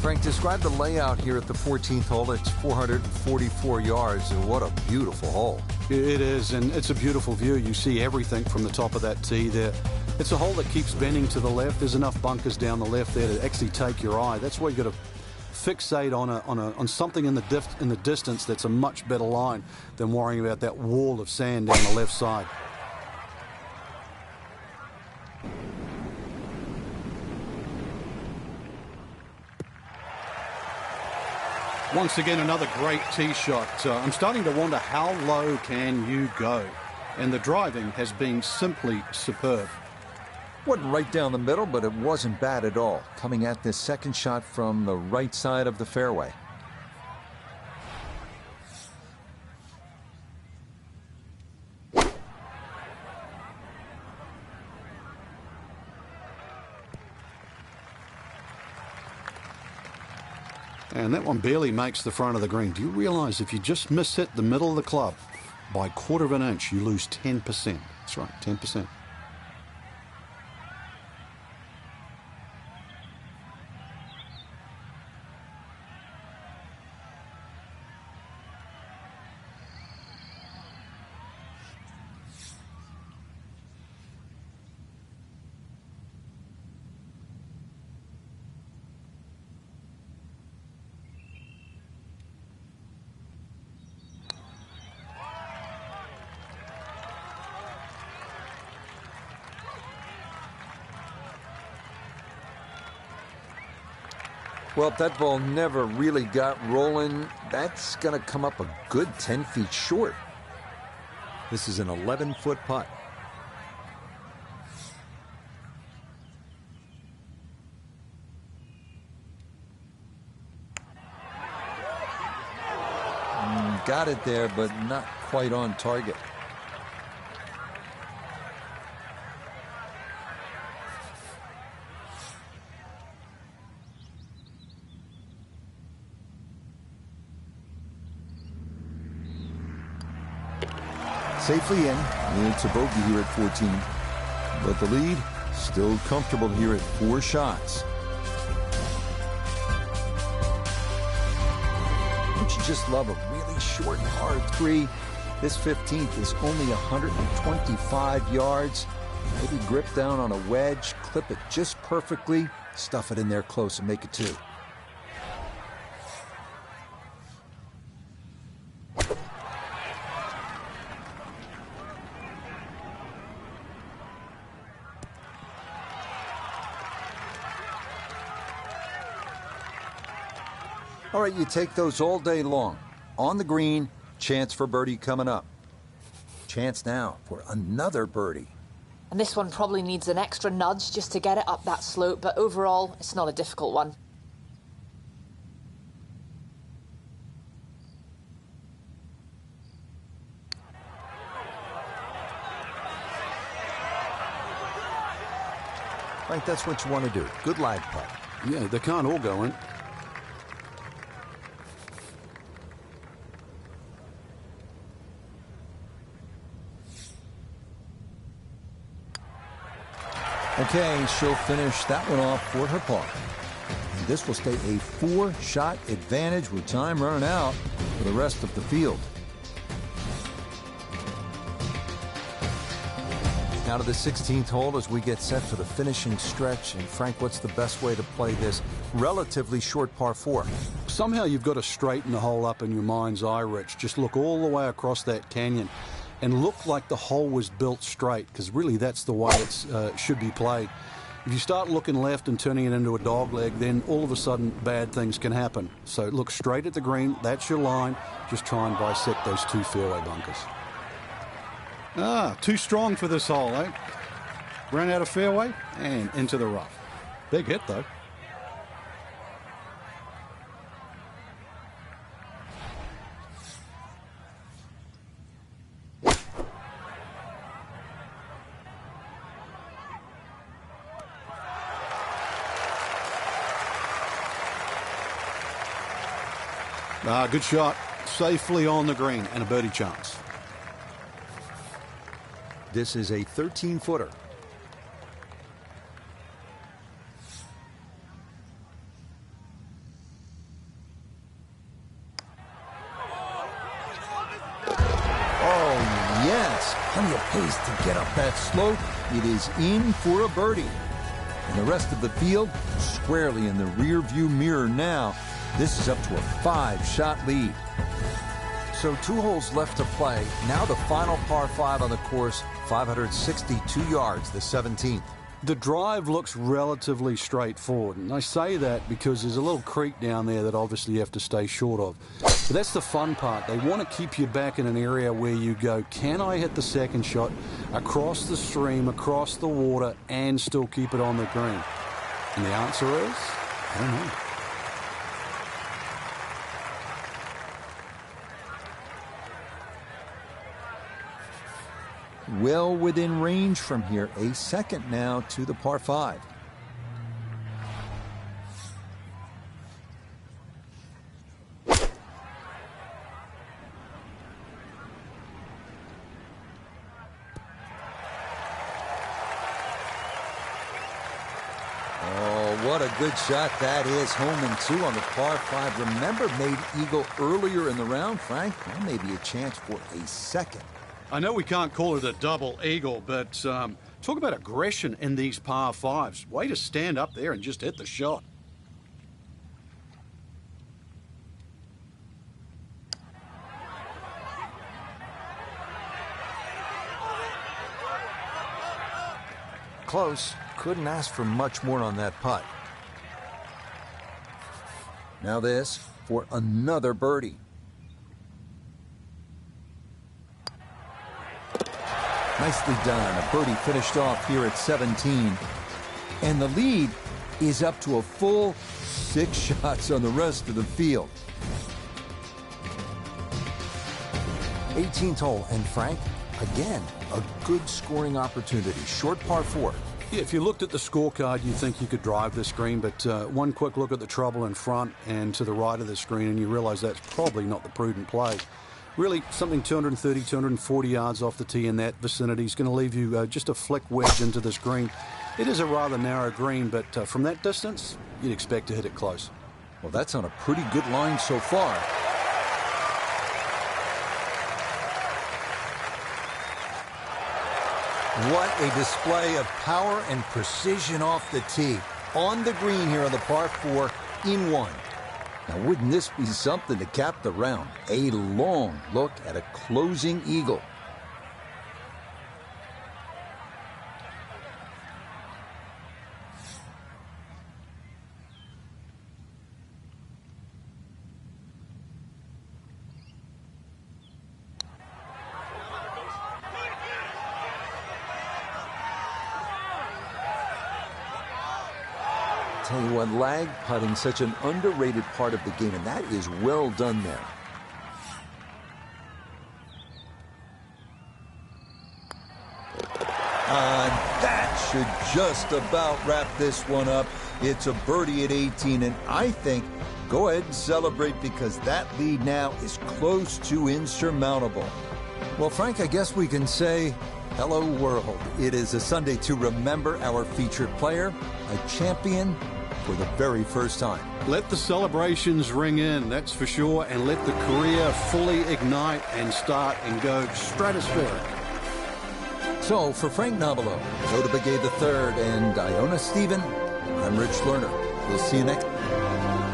Frank, describe the layout here at the 14th hole. It's 444 yards, and what a beautiful hole. It is, and it's a beautiful view. You see everything from the top of that tee there. It's a hole that keeps bending to the left. There's enough bunkers down the left there to actually take your eye. That's why you've got to fixate on something in the distance that's a much better line than worrying about that wall of sand down the left side. Once again, another great tee shot. I'm starting to wonder how low can you go? And the driving has been simply superb. Wasn't right down the middle, but it wasn't bad at all. Coming at this second shot from the right side of the fairway. And that one barely makes the front of the green. Do you realize if you just miss hit the middle of the club by 1/4 of an inch, you lose 10%? That's right, 10%. Well, if that ball never really got rolling, that's going to come up a good 10 feet short. This is an 11-foot putt. Got it there, but not quite on target. Safely in. It's a bogey here at 14. But the lead, still comfortable here at 4 shots. Don't you just love a really short par 3? This 15th is only 125 yards. Maybe grip down on a wedge, clip it just perfectly, stuff it in there close and make it 2. All right, you take those all day long. On the green, chance for birdie coming up. Chance now for another birdie. And this one probably needs an extra nudge just to get it up that slope, but overall, it's not a difficult one. Right, that's what you want to do. Good lag putt. Yeah, they can't all go in. Okay, she'll finish that one off for her par. And this will stay a 4-shot advantage with time running out for the rest of the field. Now to the 16th hole as we get set for the finishing stretch. And Frank, what's the best way to play this relatively short par 4? Somehow you've got to straighten the hole up in your mind's eye, Rich. Just look all the way across that canyon and look like the hole was built straight, because really that's the way it should be played. If you start looking left and turning it into a dogleg, then all of a sudden bad things can happen. So look straight at the green. That's your line. Just try and bisect those 2 fairway bunkers. Too strong for this hole, eh? Ran out of fairway and into the rough. Big hit, though. Good shot. Safely on the green and a birdie chance. This is a 13-footer. Oh, yes. Plenty of pace to get up that slope. It is in for a birdie. And the rest of the field squarely in the rear-view mirror now. This is up to a 5-shot lead. So 2 holes left to play. Now the final par 5 on the course, 562 yards, the 17th. The drive looks relatively straightforward, and I say that because there's a little creek down there that obviously you have to stay short of. But that's the fun part. They want to keep you back in an area where you go, can I hit the second shot across the stream, across the water, and still keep it on the green? And the answer is, I don't know. Well within range from here. A second now to the par 5. Oh, what a good shot that is. Home and 2 on the par 5. Remember, made eagle earlier in the round, Frank. Well, maybe a chance for a second. I know we can't call it a double eagle, but talk about aggression in these par 5s. Way to stand up there and just hit the shot. Close. Couldn't ask for much more on that putt. Now this for another birdie. Nicely done. A birdie finished off here at 17. And the lead is up to a full 6 shots on the rest of the field. 18th hole, and Frank, again, a good scoring opportunity. Short par 4. Yeah, if you looked at the scorecard, you'd think you could drive this green, but one quick look at the trouble in front and to the right of the screen, and you realize that's probably not the prudent play. Really, something 230, 240 yards off the tee in that vicinity is going to leave you just a flick wedge into this green. It is a rather narrow green, but from that distance, you'd expect to hit it close. Well, that's on a pretty good line so far. What a display of power and precision off the tee. On the green here on the par 4 in 1. Now, wouldn't this be something to cap the round? A long look at a closing eagle. Tell you what, lag putting, such an underrated part of the game, and that is well done there. That should just about wrap this one up. It's a birdie at 18, and I think go ahead and celebrate because that lead now is close to insurmountable. Well, Frank, I guess we can say hello, world. It is a Sunday to remember our featured player, a champion for the very first time. Let the celebrations ring in, that's for sure, and let the career fully ignite and start and go stratospheric. So, for Frank Nobilo, Joe DeBegay III, and Iona Stephen, I'm Rich Lerner. We'll see you next time.